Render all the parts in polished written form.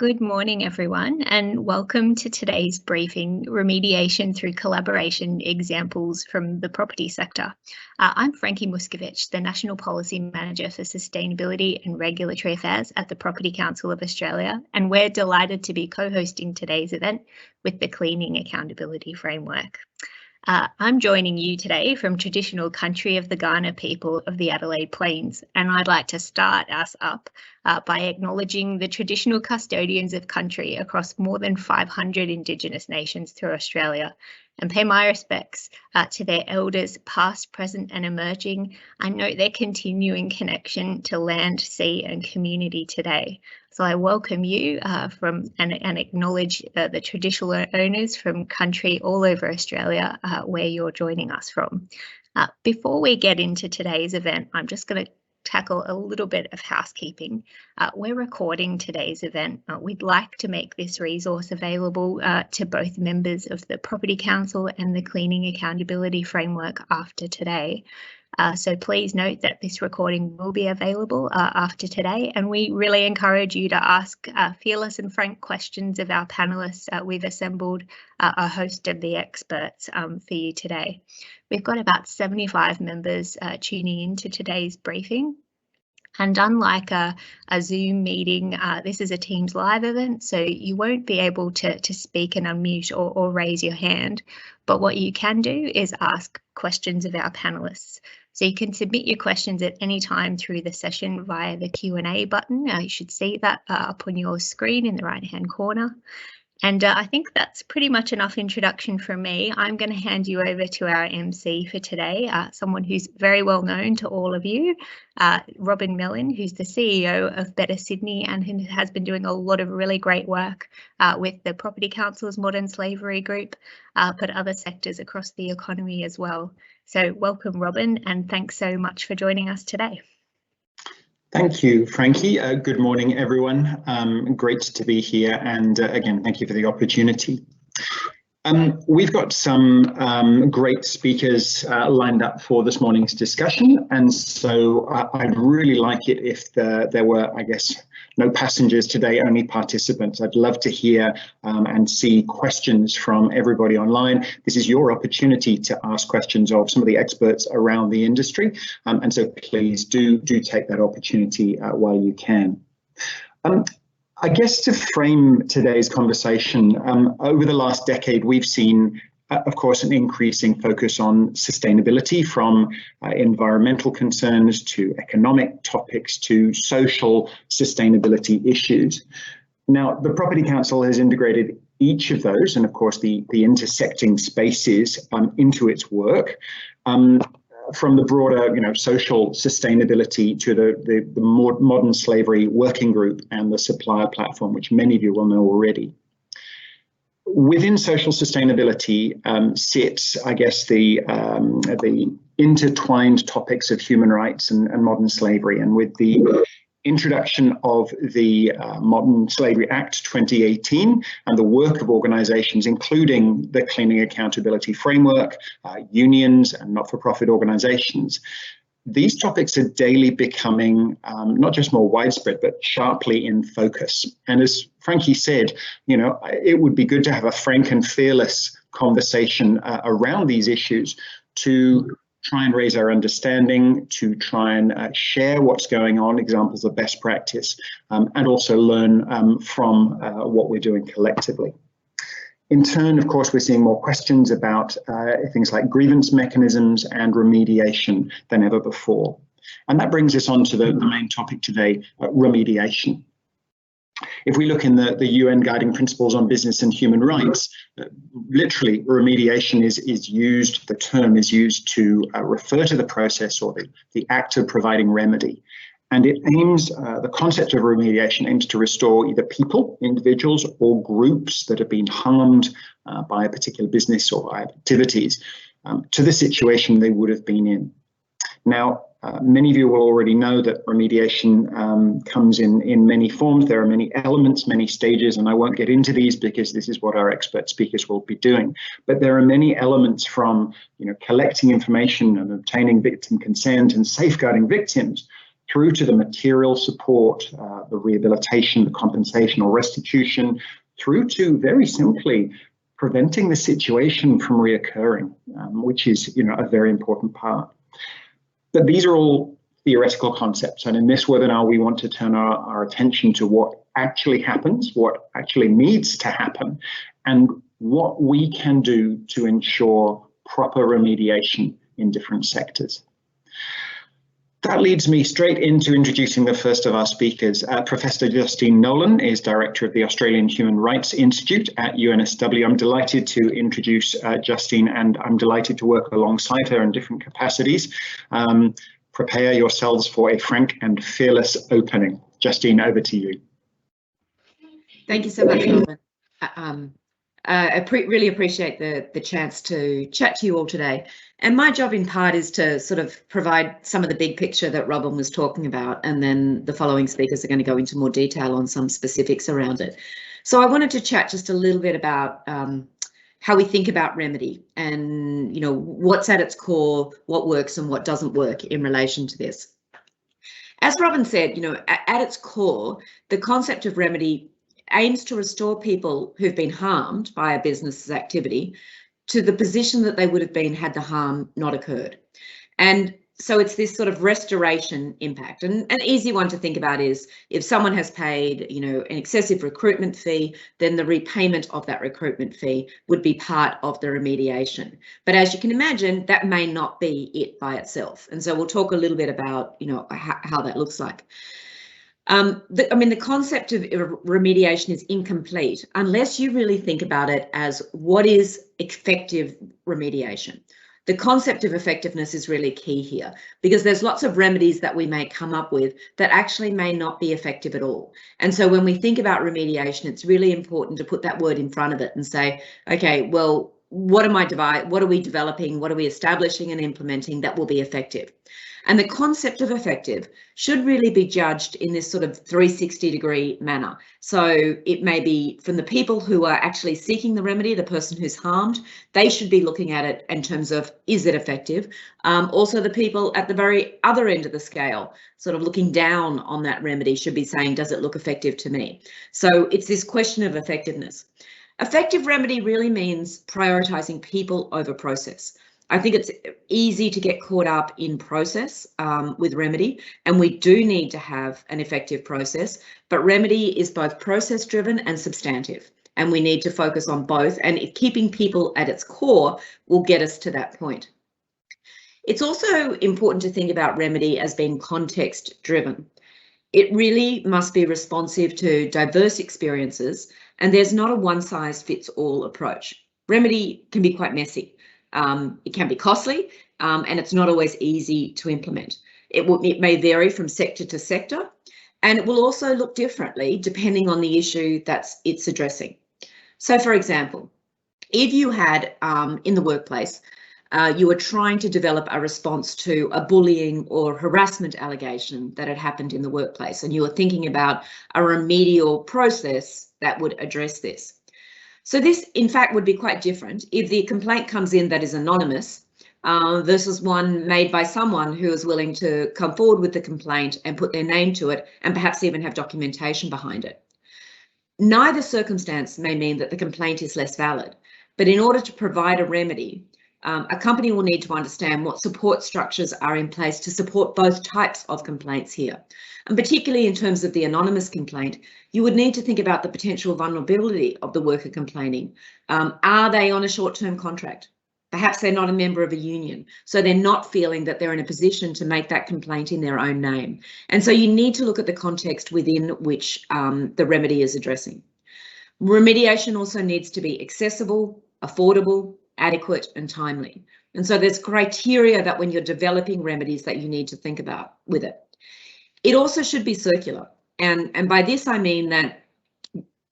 Good morning, everyone, and welcome to today's briefing, Remediation Through Collaboration, Examples from the Property Sector. I'm Frankie Muscovich, the National Policy Manager for Sustainability and Regulatory Affairs at the Property Council of Australia, and we're delighted to be co-hosting today's event with the Cleaning Accountability Framework. I'm joining you today from traditional country of the Kaurna people of the Adelaide Plains, and I'd like to start us up by acknowledging the traditional custodians of country across more than 500 Indigenous nations through Australia, and pay my respects to their elders past, present and emerging. I note their continuing connection to land, sea and community today. So I welcome you and acknowledge the traditional owners from country all over Australia where you're joining us from. Before we get into today's event, I'm just going to tackle a little bit of housekeeping. We're recording today's event. We'd like to make this resource available to both members of the Property Council and the Cleaning Accountability Framework after today. So please note that this recording will be available after today, and we really encourage you to ask fearless and frank questions of our panelists. We've assembled a host of the experts for you today. We've got about 75 members tuning into today's briefing. And unlike a Zoom meeting, this is a Teams live event, so you won't be able to speak and unmute or raise your hand. But what you can do is ask questions of our panelists. So you can submit your questions at any time through the session via the Q&A button. You should see that up on your screen in the right-hand corner. And I think that's pretty much enough introduction from me. I'm going to hand you over to our MC for today, someone who's very well known to all of you, Robin Mellon, who's the CEO of Better Sydney and who has been doing a lot of really great work with the Property Council's Modern Slavery Group, but other sectors across the economy as well. So welcome, Robin, and thanks so much for joining us today. Thank you, Frankie. Good morning, everyone. Great to be here. And again, thank you for the opportunity. We've got some great speakers lined up for this morning's discussion. And so I'd really like it if there were, I guess, no passengers today, only participants. I'd love to hear and see questions from everybody online. This is your opportunity to ask questions of some of the experts around the industry. And so please do take that opportunity while you can. I guess to frame today's conversation, over the last decade, we've seen, of course, an increasing focus on sustainability, from environmental concerns to economic topics to social sustainability issues. Now, the Property Council has integrated each of those and, of course, the intersecting spaces into its work. From the broader, social sustainability to the modern slavery working group and the supplier platform, which many of you will know already. Within social sustainability sits, I guess, the intertwined topics of human rights and modern slavery. And with the introduction of the Modern Slavery Act 2018 and the work of organisations, including the Cleaning Accountability Framework, unions and not-for-profit organisations, these topics are daily becoming not just more widespread, but sharply in focus. And as Frankie said, it would be good to have a frank and fearless conversation around these issues to try and raise our understanding, to try and share what's going on, examples of best practice, and also learn from what we're doing collectively. In turn, of course, we're seeing more questions about things like grievance mechanisms and remediation than ever before. And that brings us on to the main topic today, remediation. If we look in the UN Guiding Principles on Business and Human Rights, literally remediation is used, the term is used to refer to the process or the act of providing remedy. And it aims, the concept of remediation aims to restore either people, individuals, or groups that have been harmed by a particular business or activities to the situation they would have been in. Now, many of you will already know that remediation comes in many forms. There are many elements, many stages, and I won't get into these because this is what our expert speakers will be doing. But there are many elements from collecting information and obtaining victim consent and safeguarding victims through to the material support, the rehabilitation, the compensation or restitution, through to very simply preventing the situation from reoccurring, which is, a very important part. But these are all theoretical concepts, and in this webinar we want to turn our attention to what actually happens, what actually needs to happen, and what we can do to ensure proper remediation in different sectors. That leads me straight into introducing the first of our speakers. Professor Justine Nolan is Director of the Australian Human Rights Institute at UNSW. I'm delighted to introduce Justine, and I'm delighted to work alongside her in different capacities. Prepare yourselves for a frank and fearless opening. Justine, over to you. Thank you so much, Robin. I really appreciate the chance to chat to you all today. And my job in part is to sort of provide some of the big picture that Robin was talking about, and then the following speakers are going to go into more detail on some specifics around it. So I wanted to chat just a little bit about how we think about remedy and, what's at its core, what works and what doesn't work in relation to this. As Robin said, at its core, the concept of remedy aims to restore people who've been harmed by a business's activity to the position that they would have been had the harm not occurred. And so it's this sort of restoration impact. And an easy one to think about is if someone has paid, an excessive recruitment fee, then the repayment of that recruitment fee would be part of the remediation. But as you can imagine, that may not be it by itself. And so we'll talk a little bit about, how that looks like. The concept of remediation is incomplete unless you really think about it as what is effective remediation. The concept of effectiveness is really key here, because there's lots of remedies that we may come up with that actually may not be effective at all. And so when we think about remediation, it's really important to put that word in front of it and say, okay, well, what are we developing? What are we establishing and implementing that will be effective? And the concept of effective should really be judged in this sort of 360-degree manner. So it may be from the people who are actually seeking the remedy, the person who's harmed, they should be looking at it in terms of, is it effective? Also, the people at the very other end of the scale, sort of looking down on that remedy, should be saying, does it look effective to me? So it's this question of effectiveness. Effective remedy really means prioritising people over process. I think it's easy to get caught up in process with remedy, and we do need to have an effective process, but remedy is both process driven and substantive, and we need to focus on both, and keeping people at its core will get us to that point. It's also important to think about remedy as being context driven. It really must be responsive to diverse experiences, and there's not a one size fits all approach. Remedy can be quite messy. It can be costly, and it's not always easy to implement. It may vary from sector to sector, and it will also look differently depending on the issue that it's addressing. So, for example, if you had in the workplace, you were trying to develop a response to a bullying or harassment allegation that had happened in the workplace, and you were thinking about a remedial process that would address this. So this, in fact, would be quite different if the complaint comes in that is anonymous versus one made by someone who is willing to come forward with the complaint and put their name to it and perhaps even have documentation behind it. Neither circumstance may mean that the complaint is less valid, but in order to provide a remedy, a company will need to understand what support structures are in place to support both types of complaints here. And particularly in terms of the anonymous complaint, you would need to think about the potential vulnerability of the worker complaining. Are they on a short-term contract? Perhaps they're not a member of a union, so they're not feeling that they're in a position to make that complaint in their own name. And so you need to look at the context within which the remedy is addressing. Remediation also needs to be accessible, affordable, adequate and timely. And so there's criteria that when you're developing remedies that you need to think about with it. It also should be circular. And by this, I mean that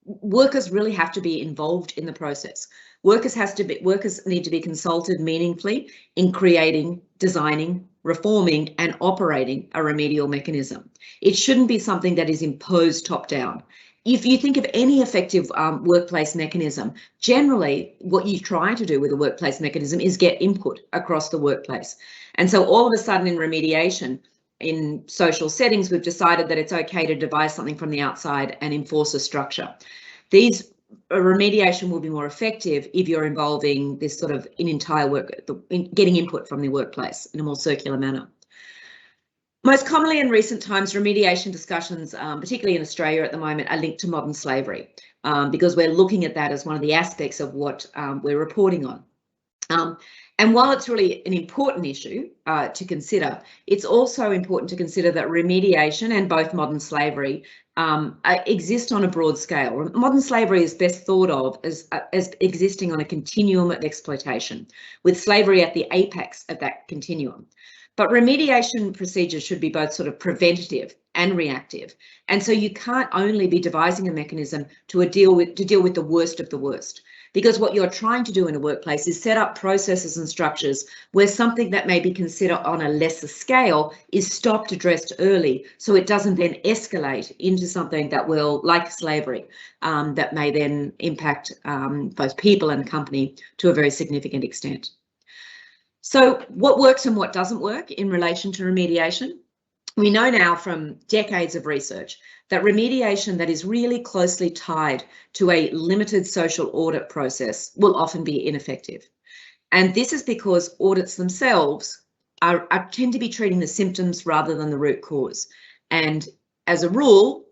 workers really have to be involved in the process. Workers need to be consulted meaningfully in creating, designing, reforming and operating a remedial mechanism. It shouldn't be something that is imposed top down. If you think of any effective workplace mechanism, generally what you try to do with a workplace mechanism is get input across the workplace. And so all of a sudden in remediation, in social settings, we've decided that it's okay to devise something from the outside and enforce a structure. These remediation will be more effective if you're involving this sort of entire work, getting input from the workplace in a more circular manner. Most commonly in recent times, remediation discussions, particularly in Australia at the moment, are linked to modern slavery, because we're looking at that as one of the aspects of what we're reporting on. And while it's really an important issue to consider, it's also important to consider that remediation and both modern slavery exist on a broad scale. Modern slavery is best thought of as existing on a continuum of exploitation, with slavery at the apex of that continuum. But remediation procedures should be both sort of preventative and reactive. And so you can't only be devising a mechanism to deal with the worst of the worst, because what you're trying to do in a workplace is set up processes and structures where something that may be considered on a lesser scale is stopped, addressed early, so it doesn't then escalate into something that will, like slavery, that may then impact both people and company to a very significant extent. So what works and what doesn't work in relation to remediation? We know now from decades of research that remediation that is really closely tied to a limited social audit process will often be ineffective. And this is because audits themselves tend to be treating the symptoms rather than the root cause. And as a rule,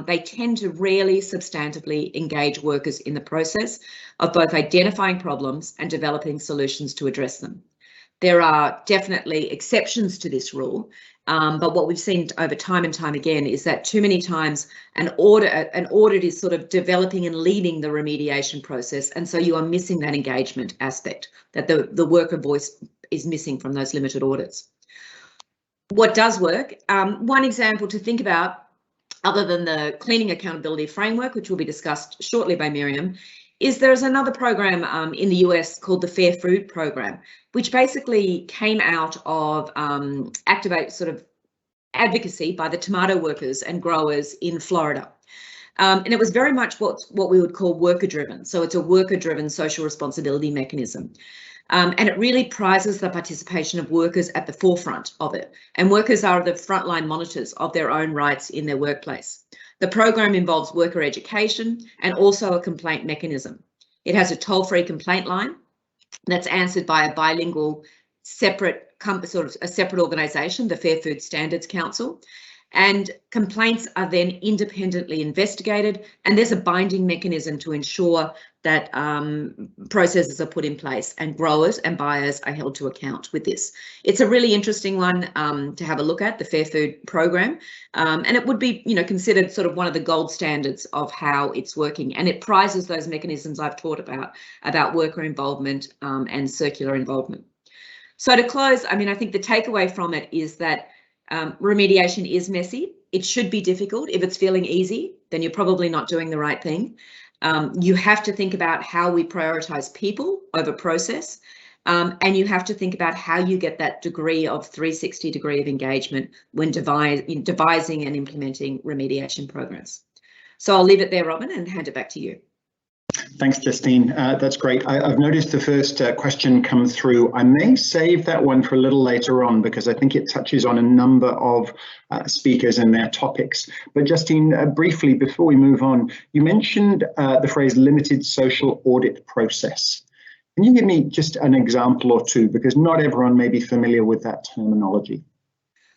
they tend to rarely substantively engage workers in the process of both identifying problems and developing solutions to address them. There are definitely exceptions to this rule, but what we've seen over time and time again is that too many times an audit is sort of developing and leading the remediation process, and so you are missing that engagement aspect that the worker voice is missing from those limited audits. What does work? One example to think about, other than the cleaning accountability framework, which will be discussed shortly by Miriam, is there's another program in the US called the Fair Food Program, which basically came out of advocacy by the tomato workers and growers in Florida. And it was very much what we would call worker-driven. So it's a worker-driven social responsibility mechanism. And it really prizes the participation of workers at the forefront of it. And workers are the frontline monitors of their own rights in their workplace. The program involves worker education and also a complaint mechanism. It has a toll-free complaint line that's answered by a bilingual separate organisation, the Fair Food Standards Council. And complaints are then independently investigated, and there's a binding mechanism to ensure that processes are put in place and growers and buyers are held to account with this. It's a really interesting one to have a look at, the Fair Food Program, and it would be, considered sort of one of the gold standards of how it's working, and it prizes those mechanisms I've taught about worker involvement and circular involvement. So to close, I think the takeaway from it is that remediation is messy. It should be difficult. If it's feeling easy, then you're probably not doing the right thing. You have to think about how we prioritise people over process, and you have to think about how you get that degree of 360 degree of engagement when devising and implementing remediation programs. So I'll leave it there, Robin, and hand it back to you. Thanks, Justine. That's great. I've noticed the first question come through. I may save that one for a little later on because I think it touches on a number of speakers and their topics. But Justine, briefly, before we move on, you mentioned the phrase limited social audit process. Can you give me just an example or two, because not everyone may be familiar with that terminology?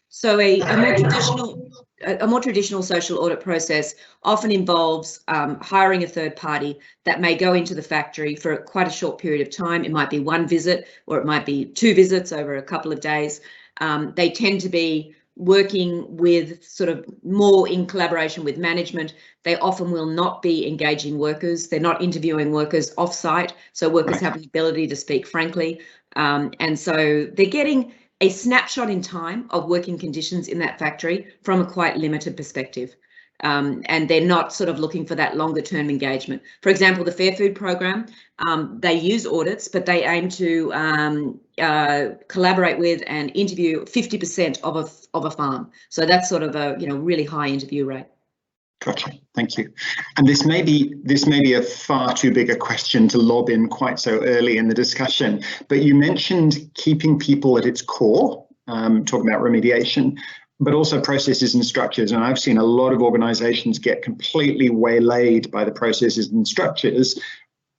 So a more traditional social audit process often involves hiring a third party that may go into the factory for quite a short period of time. It might be one visit, or it might be 2 visits over a couple of days. They tend to be working with sort of more in collaboration with management. They often will not be engaging workers. They're not interviewing workers off-site, so workers have the ability to speak frankly. And so they're getting a snapshot in time of working conditions in that factory from a quite limited perspective. And they're not sort of looking for that longer term engagement. For example, the Fair Food Program, they use audits, but they aim to collaborate with and interview 50% of a farm. So that's sort of a really high interview rate. Gotcha. Thank you. And this may be a far too big a question to lob in quite so early in the discussion, but you mentioned keeping people at its core, talking about remediation. but also processes and structures. And I've seen a lot of organizations get completely waylaid by the processes and structures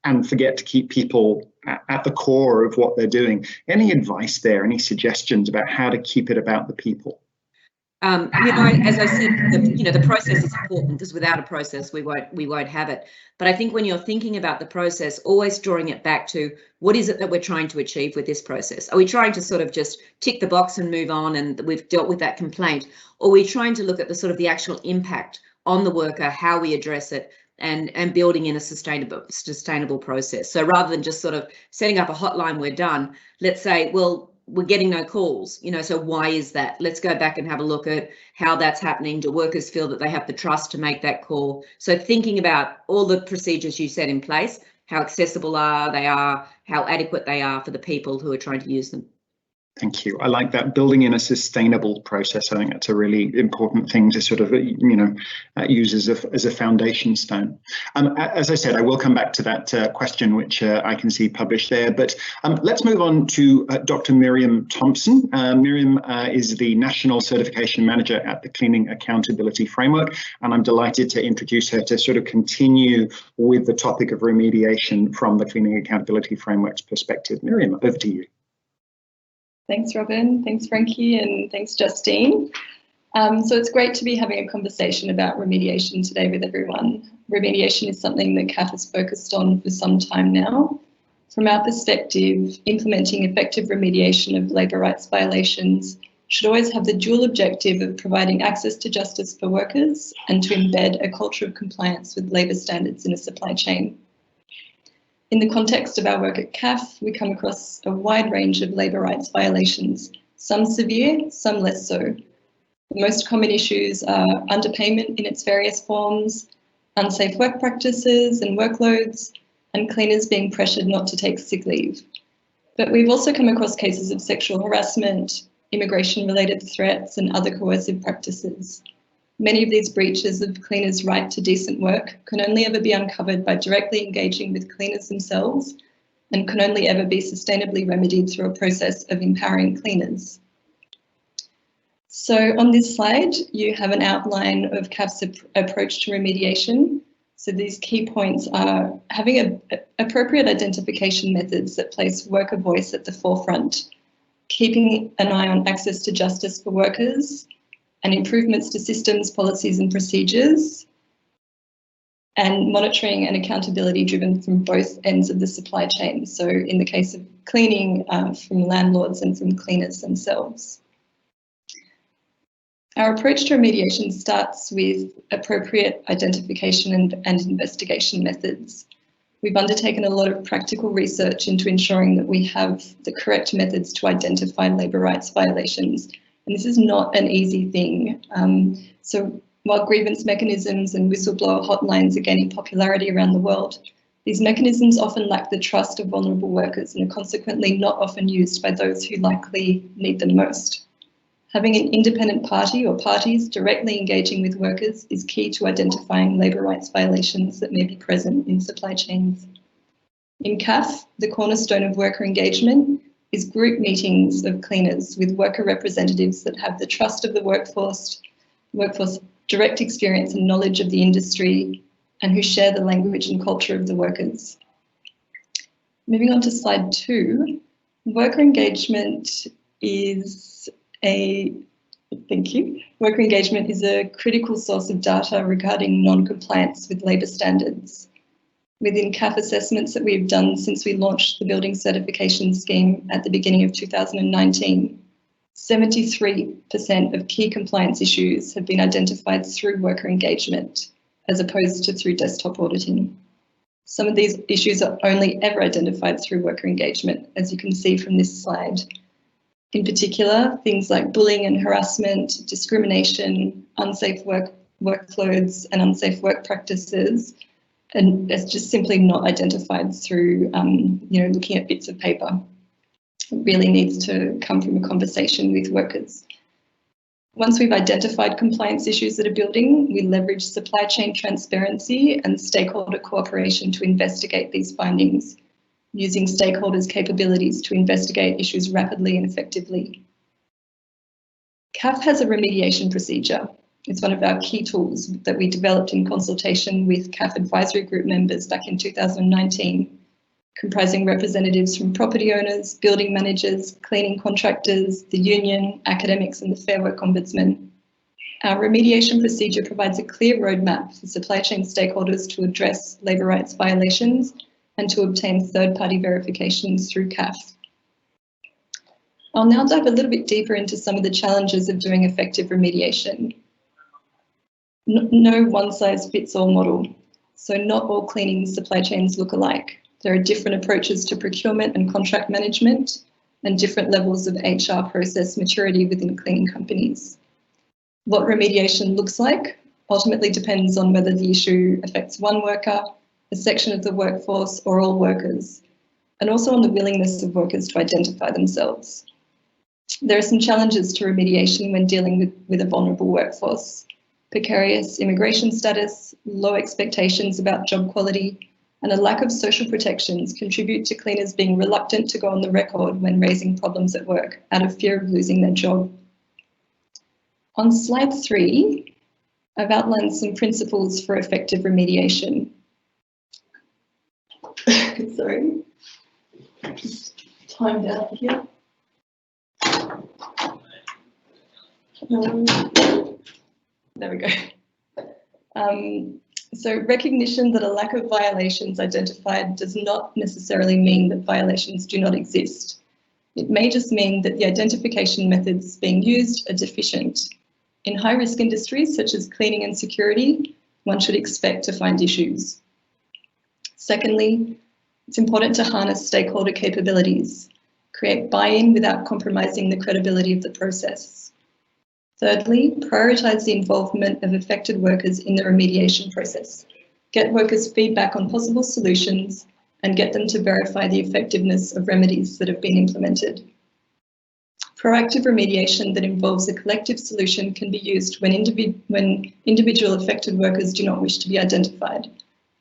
and forget to keep people at the core of what they're doing. Any advice there? Any suggestions about how to keep it about the people? As I said, the process is important, because without a process, we won't have it. But I think when you're thinking about the process, always drawing it back to what is it that we're trying to achieve with this process? Are we trying to sort of just tick the box and move on and we've dealt with that complaint? Or are we trying to look at the actual impact on the worker, how we address it, and building in a sustainable process? So rather than just sort of setting up a hotline, we're done, let's say, well, we're getting no calls, so why is that? Let's go back and have a look at how that's happening. Do workers feel that they have the trust to make that call? So thinking about all the procedures you set in place, how accessible they are, how adequate they are for the people who are trying to use them. Thank you. I like that, building in a sustainable process. I think that's a really important thing to sort of, use as a foundation stone. As I said, I will come back to that question, which I can see published there. But let's move on to Dr. Miriam Thompson. Miriam is the National Certification Manager at the Cleaning Accountability Framework, and I'm delighted to introduce her to sort of continue with the topic of remediation from the Cleaning Accountability Framework's perspective. Miriam, over to you. Thanks, Robin. Thanks, Frankie, and thanks, Justine. So it's great to be having a conversation about remediation today with everyone. Remediation is something that CAF has focused on for some time now. From our perspective, implementing effective remediation of labour rights violations should always have the dual objective of providing access to justice for workers and to embed a culture of compliance with labour standards in a supply chain. In the context of our work at CAF, we come across a wide range of labour rights violations, some severe, some less so. The most common issues are underpayment in its various forms, unsafe work practices and workloads, and cleaners being pressured not to take sick leave. But we've also come across cases of sexual harassment, immigration-related threats, and other coercive practices. Many of these breaches of cleaners' right to decent work can only ever be uncovered by directly engaging with cleaners themselves, and can only ever be sustainably remedied through a process of empowering cleaners. So on this slide, you have an outline of CAF's approach to remediation. So these key points are having appropriate identification methods that place worker voice at the forefront, keeping an eye on access to justice for workers, and improvements to systems, policies and procedures, and monitoring and accountability driven from both ends of the supply chain. So in the case of cleaning, from landlords and from cleaners themselves. Our approach to remediation starts with appropriate identification and investigation methods. We've undertaken a lot of practical research into ensuring that we have the correct methods to identify labour rights violations. And this is not an easy thing. So while grievance mechanisms and whistleblower hotlines are gaining popularity around the world, these mechanisms often lack the trust of vulnerable workers and are consequently not often used by those who likely need them most. Having an independent party or parties directly engaging with workers is key to identifying labour rights violations that may be present in supply chains. In CAF, the cornerstone of worker engagement is group meetings of cleaners with worker representatives that have the trust of the workforce, direct experience and knowledge of the industry, and who share the language and culture of the workers. Moving on to slide 2, worker engagement is Worker engagement is a critical source of data regarding non-compliance with labour standards. Within CAF assessments that we've done since we launched the building certification scheme at the beginning of 2019, 73% of key compliance issues have been identified through worker engagement, as opposed to through desktop auditing. Some of these issues are only ever identified through worker engagement, as you can see from this slide. In particular, things like bullying and harassment, discrimination, unsafe workloads and unsafe work practices, and it's just simply not identified through looking at bits of paper. It really needs to come from a conversation with workers. Once we've identified compliance issues that are building, we leverage supply chain transparency and stakeholder cooperation to investigate these findings, using stakeholders' capabilities to investigate issues rapidly and effectively. CAF has a remediation procedure. It's one of our key tools that we developed in consultation with CAF advisory group members back in 2019, comprising representatives from property owners, building managers, cleaning contractors, the union, academics, and the Fair Work Ombudsman. Our remediation procedure provides a clear roadmap for supply chain stakeholders to address labour rights violations and to obtain third-party verifications through CAF. I'll now dive a little bit deeper into some of the challenges of doing effective remediation. No one-size-fits-all model, so not all cleaning supply chains look alike. There are different approaches to procurement and contract management and different levels of HR process maturity within cleaning companies. What remediation looks like ultimately depends on whether the issue affects one worker, a section of the workforce, or all workers, and also on the willingness of workers to identify themselves. There are some challenges to remediation when dealing with a vulnerable workforce. Precarious immigration status, low expectations about job quality, and a lack of social protections contribute to cleaners being reluctant to go on the record when raising problems at work out of fear of losing their job. On slide 3, I've outlined some principles for effective remediation. Sorry, just timed out here. There we go. So recognition that a lack of violations identified does not necessarily mean that violations do not exist. It may just mean that the identification methods being used are deficient. In high-risk industries such as cleaning and security, one should expect to find issues. Secondly, it's important to harness stakeholder capabilities, create buy-in without compromising the credibility of the process. Thirdly, prioritise the involvement of affected workers in the remediation process. Get workers' feedback on possible solutions and get them to verify the effectiveness of remedies that have been implemented. Proactive remediation that involves a collective solution can be used when individual affected workers do not wish to be identified.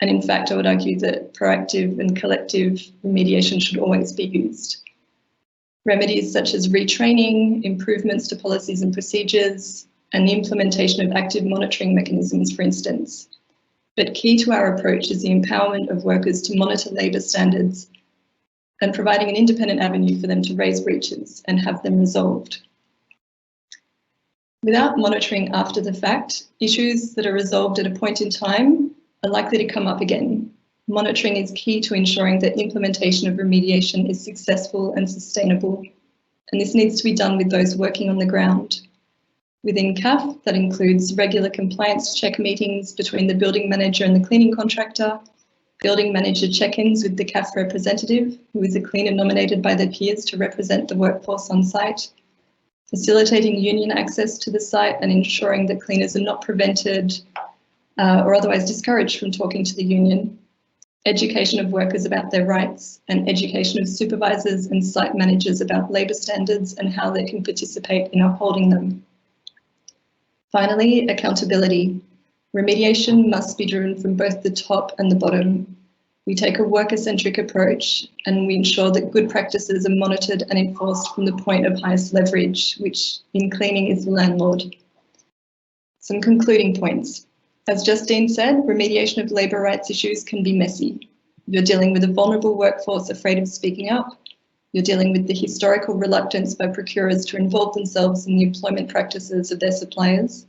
And in fact, I would argue that proactive and collective remediation should always be used. Remedies such as retraining, improvements to policies and procedures, and the implementation of active monitoring mechanisms, for instance. But key to our approach is the empowerment of workers to monitor labour standards and providing an independent avenue for them to raise breaches and have them resolved. Without monitoring after the fact, issues that are resolved at a point in time are likely to come up again. Monitoring is key to ensuring that implementation of remediation is successful and sustainable, and this needs to be done with those working on the ground. Within CAF, that includes regular compliance check meetings between the building manager and the cleaning contractor, building manager check-ins with the CAF representative, who is a cleaner nominated by their peers to represent the workforce on site, facilitating union access to the site and ensuring that cleaners are not prevented or otherwise discouraged from talking to the union, education of workers about their rights, and education of supervisors and site managers about labour standards and how they can participate in upholding them. Finally, accountability. Remediation must be driven from both the top and the bottom. We take a worker-centric approach and we ensure that good practices are monitored and enforced from the point of highest leverage, which in cleaning is the landlord. Some concluding points. As Justine said, remediation of labour rights issues can be messy. You're dealing with a vulnerable workforce afraid of speaking up. You're dealing with the historical reluctance by procurers to involve themselves in the employment practices of their suppliers.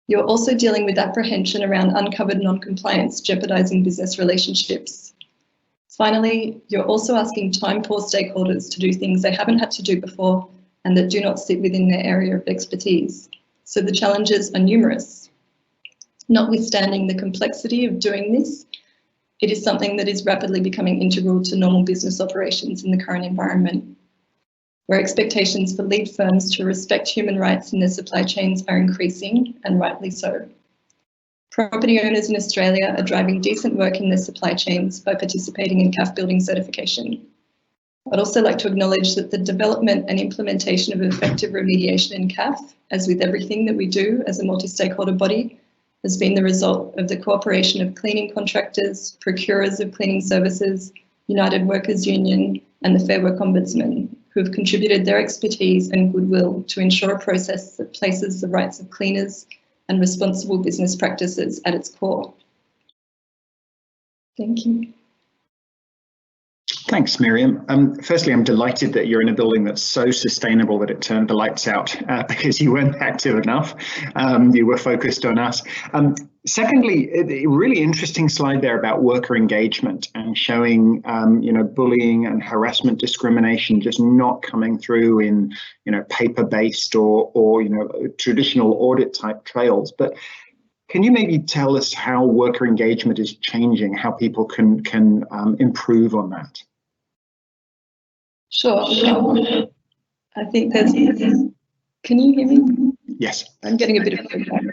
You're also dealing with apprehension around uncovered non-compliance jeopardising business relationships. Finally, you're also asking time-poor stakeholders to do things they haven't had to do before and that do not sit within their area of expertise. So the challenges are numerous. Notwithstanding the complexity of doing this, it is something that is rapidly becoming integral to normal business operations in the current environment, where expectations for lead firms to respect human rights in their supply chains are increasing, and rightly so. Property owners in Australia are driving decent work in their supply chains by participating in CAF building certification. I'd also like to acknowledge that the development and implementation of effective remediation in CAF, as with everything that we do as a multi-stakeholder body, has been the result of the cooperation of cleaning contractors, procurers of cleaning services, United Workers Union, and the Fair Work Ombudsman, who have contributed their expertise and goodwill to ensure a process that places the rights of cleaners and responsible business practices at its core. Thank you. Thanks, Miriam. Firstly, I'm delighted that you're in a building that's so sustainable that it turned the lights out because you weren't active enough. You were focused on us. Secondly, a really interesting slide there about worker engagement and showing, bullying and harassment discrimination just not coming through in, paper-based or traditional audit type trails. But can you maybe tell us how worker engagement is changing, how people can improve on that? Sure. I think there's. Can you hear me? Yes. I'm getting a bit of feedback.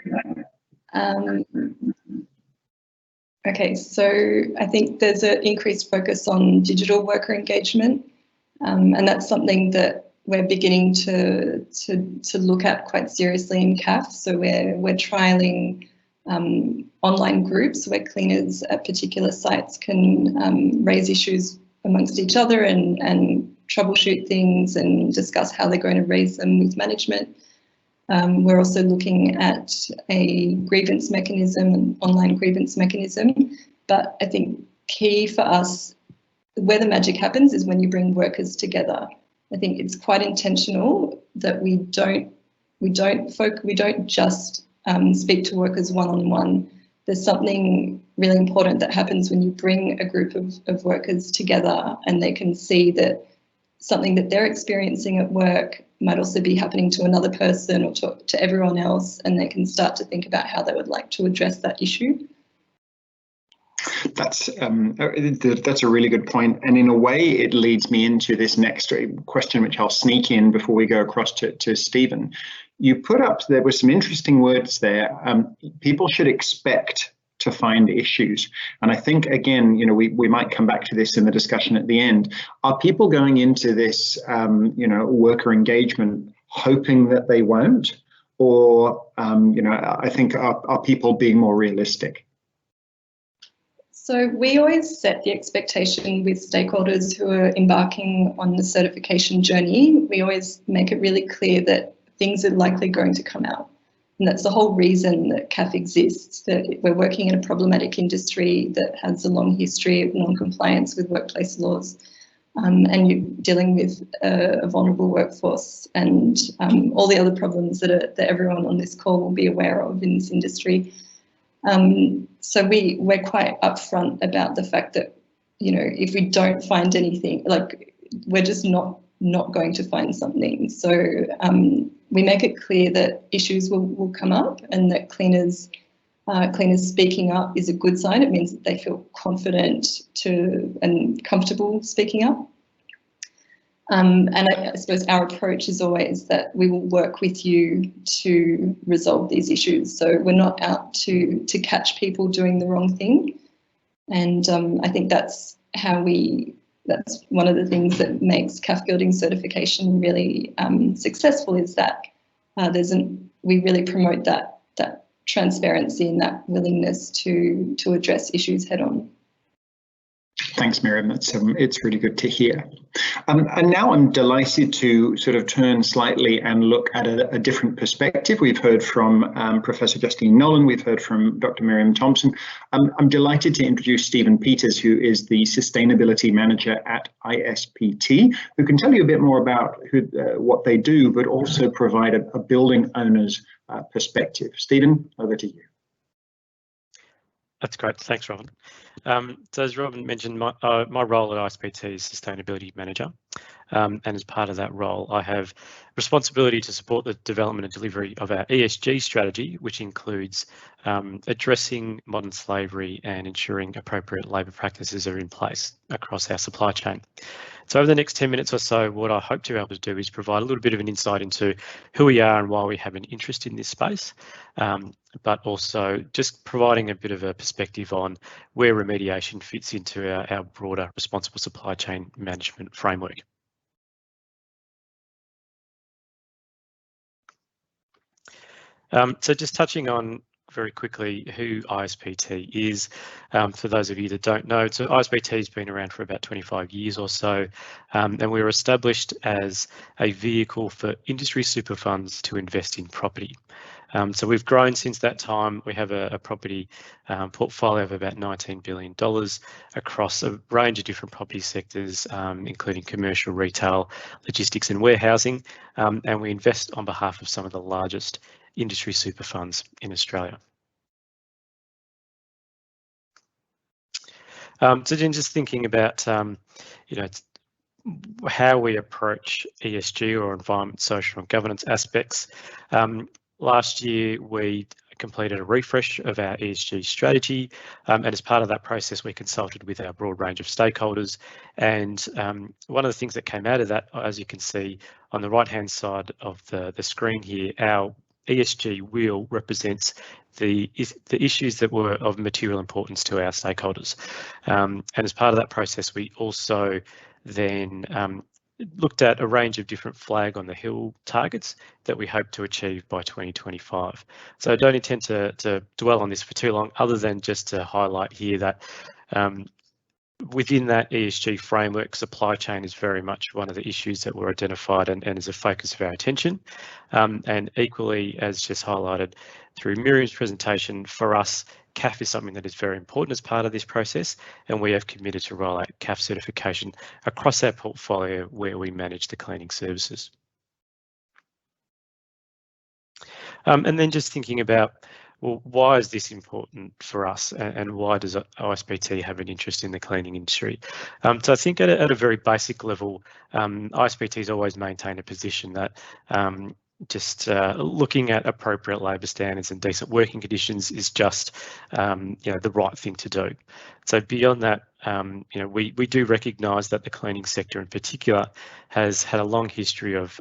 Okay, so I think there's an increased focus on digital worker engagement, and that's something that we're beginning to look at quite seriously in CAF. So we're trialling online groups where cleaners at particular sites can raise issues amongst each other and troubleshoot things and discuss how they're going to raise them with management. We're also looking at a grievance mechanism, an online grievance mechanism. But I think key for us, where the magic happens is when you bring workers together. I think it's quite intentional that we don't just speak to workers one-on-one. There's something really important that happens when you bring a group of workers together and they can see that something that they're experiencing at work might also be happening to another person or to everyone else, and they can start to think about how they would like to address that issue. That's a really good point, and in a way it leads me into this next question, which I'll sneak in before we go across to Stephen. You put up, there were some interesting words there. People should expect to find issues, and I think again, we might come back to this in the discussion at the end. Are people going into this, worker engagement hoping that they won't, or I think are people being more realistic? So we always set the expectation with stakeholders who are embarking on the certification journey. We always make it really clear that things are likely going to come out. And that's the whole reason that CAF exists, that we're working in a problematic industry that has a long history of non-compliance with workplace laws, and you're dealing with a vulnerable workforce and all the other problems that everyone on this call will be aware of in this industry. So we're quite upfront about the fact that, if we don't find anything, like we're just not going to find something. So we make it clear that issues will come up, and that cleaners speaking up is a good sign. It means that they feel confident and comfortable speaking up. And I suppose our approach is always that we will work with you to resolve these issues. So we're not out to catch people doing the wrong thing. And I think that's one of the things that makes CAF building certification really successful, is that we really promote that transparency and that willingness to address issues head on. Thanks, Miriam. It's really good to hear. And now I'm delighted to sort of turn slightly and look at a different perspective. We've heard from Professor Justine Nolan, we've heard from Dr. Miriam Thompson. I'm delighted to introduce Stephen Peters, who is the Sustainability Manager at ISPT, who can tell you a bit more about what they do, but also provide a building owner's perspective. Stephen, over to you. That's great. Thanks, Robin. So as Robin mentioned, my role at ISPT is Sustainability Manager. And as part of that role, I have responsibility to support the development and delivery of our ESG strategy, which includes addressing modern slavery and ensuring appropriate labour practices are in place across our supply chain. So over the next 10 minutes or so, what I hope to be able to do is provide a little bit of an insight into who we are and why we have an interest in this space, but also just providing a bit of a perspective on where remediation fits into our broader responsible supply chain management framework. So just touching on very quickly who ISPT is. For those of you that don't know, so ISPT has been around for about 25 years or so, and we were established as a vehicle for industry super funds to invest in property. So we've grown since that time. We have a property portfolio of about $19 billion across a range of different property sectors, including commercial, retail, logistics and warehousing, and we invest on behalf of some of the largest industry super funds in Australia. So then just thinking about, you know, how we approach ESG, or environment, social and governance aspects. Last year, we completed a refresh of our ESG strategy, and as part of that process, we consulted with our broad range of stakeholders. And one of the things that came out of that, as you can see on the right-hand side of the screen here, our ESG wheel represents the issues that were of material importance to our stakeholders. And as part of that process, we also then looked at a range of different flag on the hill targets that we hope to achieve by 2025. So I don't intend to dwell on this for too long, other than just to highlight here that within that ESG framework, supply chain is very much one of the issues that were identified and is a focus of our attention. And equally, as just highlighted through Miriam's presentation, for us, CAF is something that is very important as part of this process, and we have committed to roll out CAF certification across our portfolio where we manage the cleaning services. And then just thinking about, well, why is this important for us, and why does ISPT have an interest in the cleaning industry? So I think at a very basic level, ISPT has always maintained a position that just looking at appropriate labour standards and decent working conditions is just the right thing to do. So beyond that, we do recognise that the cleaning sector in particular has had a long history of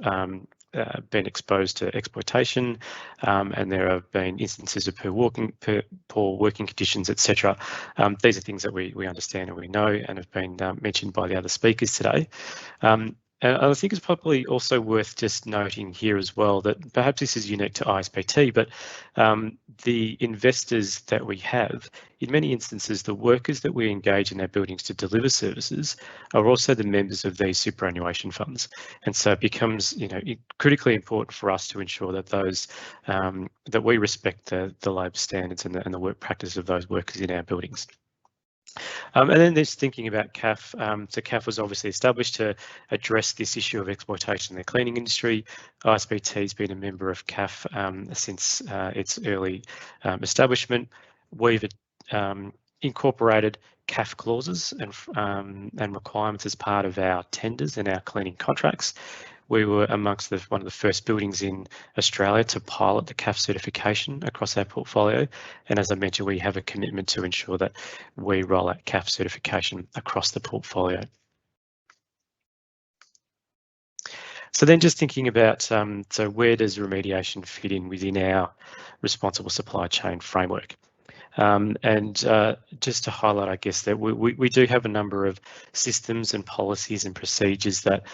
been exposed to exploitation, and there have been instances of poor working conditions, etc. These are things that we understand and we know and have been mentioned by the other speakers today. And I think it's probably also worth just noting here as well that perhaps this is unique to ISPT, but the investors that we have, in many instances, the workers that we engage in our buildings to deliver services are also the members of these superannuation funds. And so it becomes, critically important for us to ensure that those that we respect the labour standards and the work practice of those workers in our buildings. And then there's thinking about CAF. So CAF was obviously established to address this issue of exploitation in the cleaning industry. ISPT has been a member of CAF since its early establishment. We've incorporated CAF clauses and requirements as part of our tenders and our cleaning contracts. We were amongst one of the first buildings in Australia to pilot the CAF certification across our portfolio. And as I mentioned, we have a commitment to ensure that we roll out CAF certification across the portfolio. So then just thinking about, so where does remediation fit in within our responsible supply chain framework? And just to highlight, I guess, that we do have a number of systems and policies and procedures that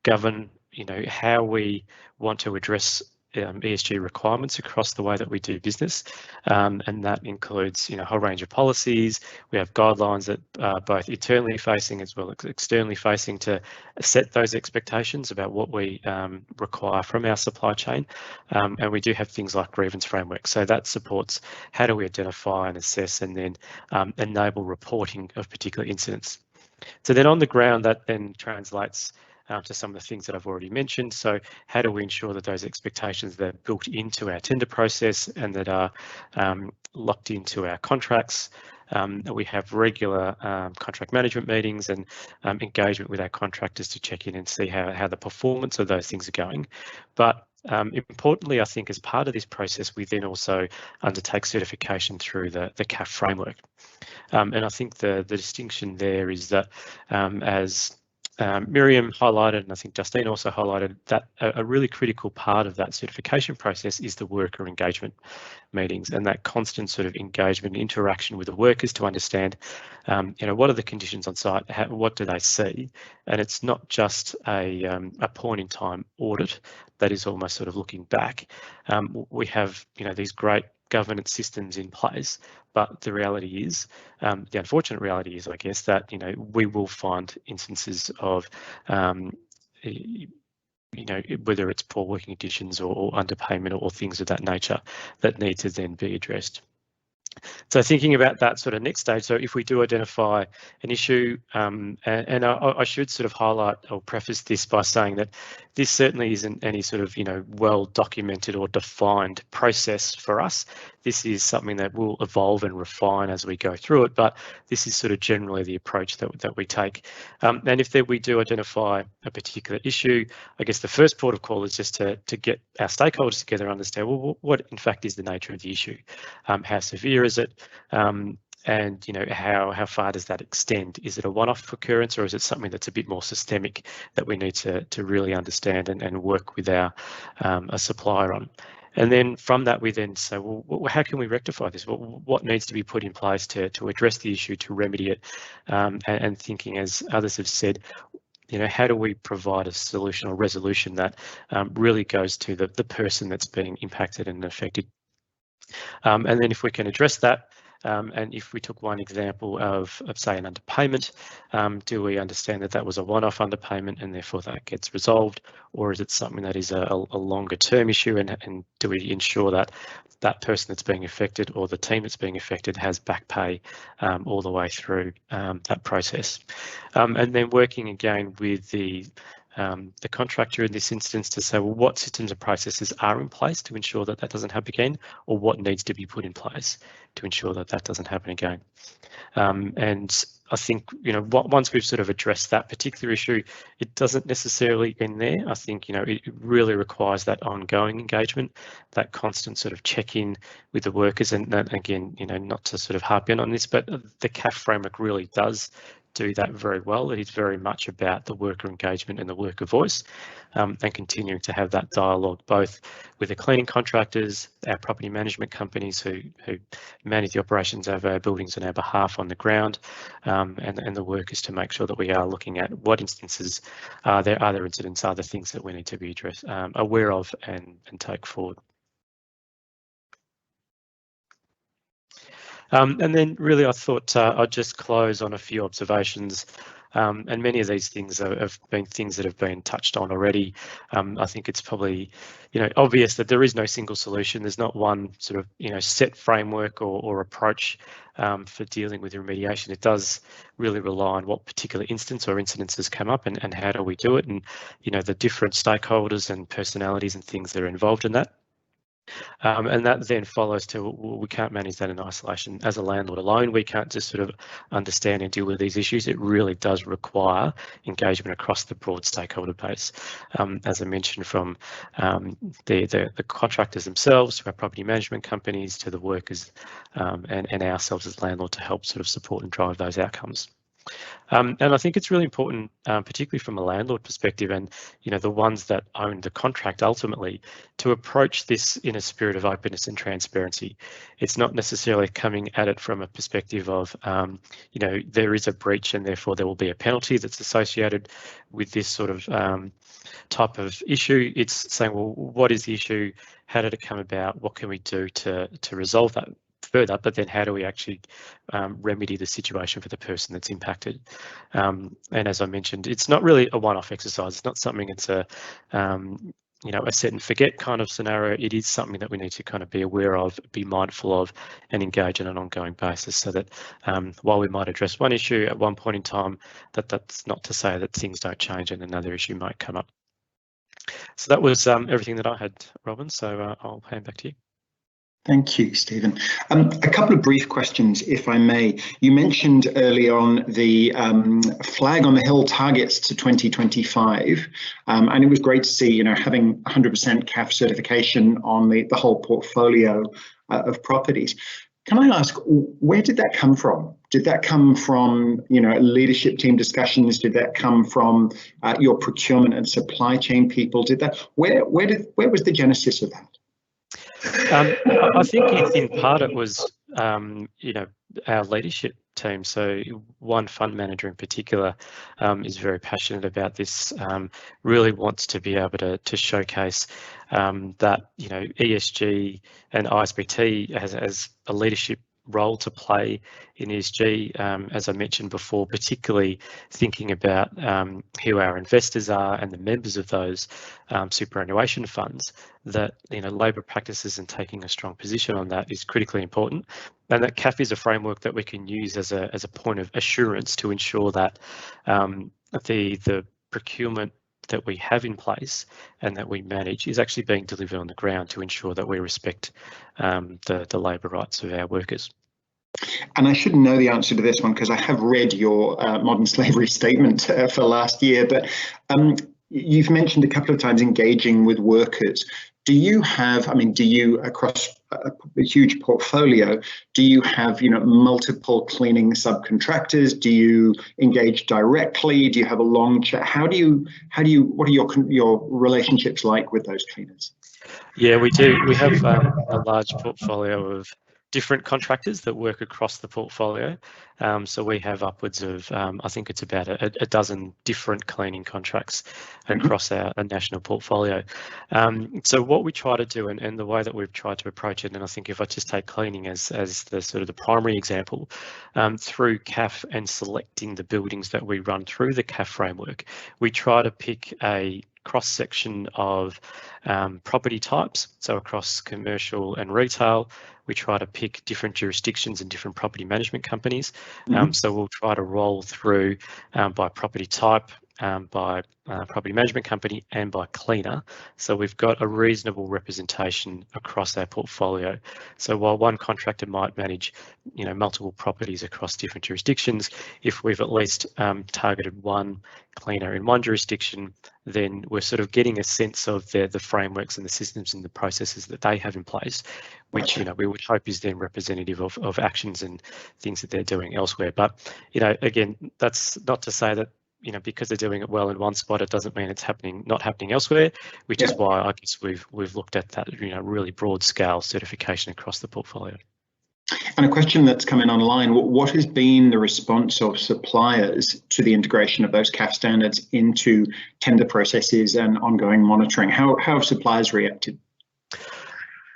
govern, how we want to address ESG requirements across the way that we do business, and that includes, a whole range of policies. We have guidelines that are both internally facing as well as externally facing to set those expectations about what we require from our supply chain, and we do have things like grievance frameworks. So that supports how do we identify and assess and then enable reporting of particular incidents. So then on the ground, that then translates to some of the things that I've already mentioned. So how do we ensure that those expectations that are built into our tender process and that are locked into our contracts? We have regular contract management meetings and engagement with our contractors to check in and see how the performance of those things are going. But importantly, I think as part of this process, we then also undertake certification through the CAF framework. And I think the distinction there is that as Miriam highlighted, and I think Justine also highlighted, that a really critical part of that certification process is the worker engagement meetings and that constant sort of engagement and interaction with the workers to understand, what are the conditions on site, what do they see? And it's not just a point in time audit that is almost sort of looking back. We have, these great governance systems in place, but the reality is, the unfortunate reality is, I guess, that we will find instances of whether it's poor working conditions or underpayment or things of that nature that need to then be addressed. So thinking about that sort of next stage, so if we do identify an issue, and I should sort of highlight or preface this by saying that this certainly isn't any sort of well documented or defined process for us. This is something that will evolve and refine as we go through it, but this is sort of generally the approach that we take. And if we do identify a particular issue, I guess the first port of call is just to get our stakeholders together and understand, well, what in fact is the nature of the issue? How severe is it? And how far does that extend? Is it a one-off occurrence, or is it something that's a bit more systemic that we need to really understand and work with our a supplier on? And then from that, we then say, well, how can we rectify this? What needs to be put in place to address the issue, to remedy it? And thinking, as others have said, how do we provide a solution or resolution that really goes to the person that's being impacted and affected? And then if we can address that, and if we took one example of say an underpayment, do we understand that that was a one-off underpayment and therefore that gets resolved, or is it something that is a longer term issue, and do we ensure that that person that's being affected or the team that's being affected has back pay all the way through that process? And then working again with the contractor in this instance to say, well, what systems and processes are in place to ensure that that doesn't happen again, or what needs to be put in place to ensure that that doesn't happen again. And I think, once we've sort of addressed that particular issue, it doesn't necessarily end there. I think, it really requires that ongoing engagement, that constant sort of check-in with the workers. And again, not to sort of harp in on this, but the CAF framework really does do that very well. It is very much about the worker engagement and the worker voice, and continuing to have that dialogue both with the cleaning contractors, our property management companies who manage the operations of our buildings on our behalf on the ground, and the workers, to make sure that we are looking at what instances are there incidents, are there things that we need to be aware of and take forward. And then really I thought I'd just close on a few observations, and many of these things have been things that have been touched on already. I think it's probably obvious that there is no single solution. There's not one sort of set framework or approach for dealing with remediation. It does really rely on what particular instance or incidences come up and how do we do it, and the different stakeholders and personalities and things that are involved in that. And that then follows to, well, we can't manage that in isolation. As a landlord alone, we can't just sort of understand and deal with these issues. It really does require engagement across the broad stakeholder base. As I mentioned, from the contractors themselves, to our property management companies, to the workers, and ourselves as landlord, to help sort of support and drive those outcomes. And I think it's really important, particularly from a landlord perspective, and the ones that own the contract ultimately, to approach this in a spirit of openness and transparency. It's not necessarily coming at it from a perspective of, there is a breach and therefore there will be a penalty that's associated with this sort of type of issue. It's saying, well, what is the issue? How did it come about? What can we do to resolve that further? But then how do we actually remedy the situation for the person that's impacted? And as I mentioned, it's not really a one-off exercise. It's not something it's a set and forget kind of scenario. It is something that we need to kind of be aware of, be mindful of, and engage on an ongoing basis, so that while we might address one issue at one point in time, that's not to say that things don't change and another issue might come up. So that was everything that I had, Robin, so I'll hand back to you. Thank you, Stephen. A couple of brief questions, if I may. You mentioned early on the flag on the hill targets to 2025, and it was great to see, having 100% CAF certification on the whole portfolio of properties. Can I ask, where did that come from? Did that come from, leadership team discussions? Did that come from your procurement and supply chain people? Where was the genesis of that? I think in part it was, our leadership team. So one fund manager in particular is very passionate about this, really wants to be able to showcase that, you know, ESG and ISBT as a leadership role to play in ESG, as I mentioned before, particularly thinking about who our investors are and the members of those superannuation funds, that, you know, labour practices and taking a strong position on that is critically important, and that CAF is a framework that we can use as a point of assurance to ensure that the procurement that we have in place and that we manage is actually being delivered on the ground to ensure that we respect the labour rights of our workers. And I should know the answer to this one because I have read your modern slavery statement for last year, but you've mentioned a couple of times engaging with workers. Do you have, I mean, do you, across a huge portfolio, do you have, you know, multiple cleaning subcontractors? Do you engage directly? Do you have a long chat? What are your relationships like with those cleaners? Yeah, we do. We have a large portfolio of different contractors that work across the portfolio. So we have upwards of, I think it's about a dozen different cleaning contracts across our national portfolio. So what we try to do, and the way that we've tried to approach it, and I think if I just take cleaning as the sort of the primary example, through CAF and selecting the buildings that we run through the CAF framework, we try to pick a cross-section of property types. So across commercial and retail, we try to pick different jurisdictions and different property management companies. So we'll try to roll through by property type, by property management company, and by cleaner. So we've got a reasonable representation across our portfolio. So while one contractor might manage, you know, multiple properties across different jurisdictions, if we've at least targeted one cleaner in one jurisdiction, then we're sort of getting a sense of the frameworks and the systems and the processes that they have in place, which, you know, we would hope is then representative of actions and things that they're doing elsewhere. But, you know, again, that's not to say that, you know, because they're doing it well in one spot, it doesn't mean it's not happening elsewhere, which is why I guess we've looked at that, you know, really broad scale certification across the portfolio. And a question that's come in online, what has been the response of suppliers to the integration of those CAF standards into tender processes and ongoing monitoring? How have suppliers reacted?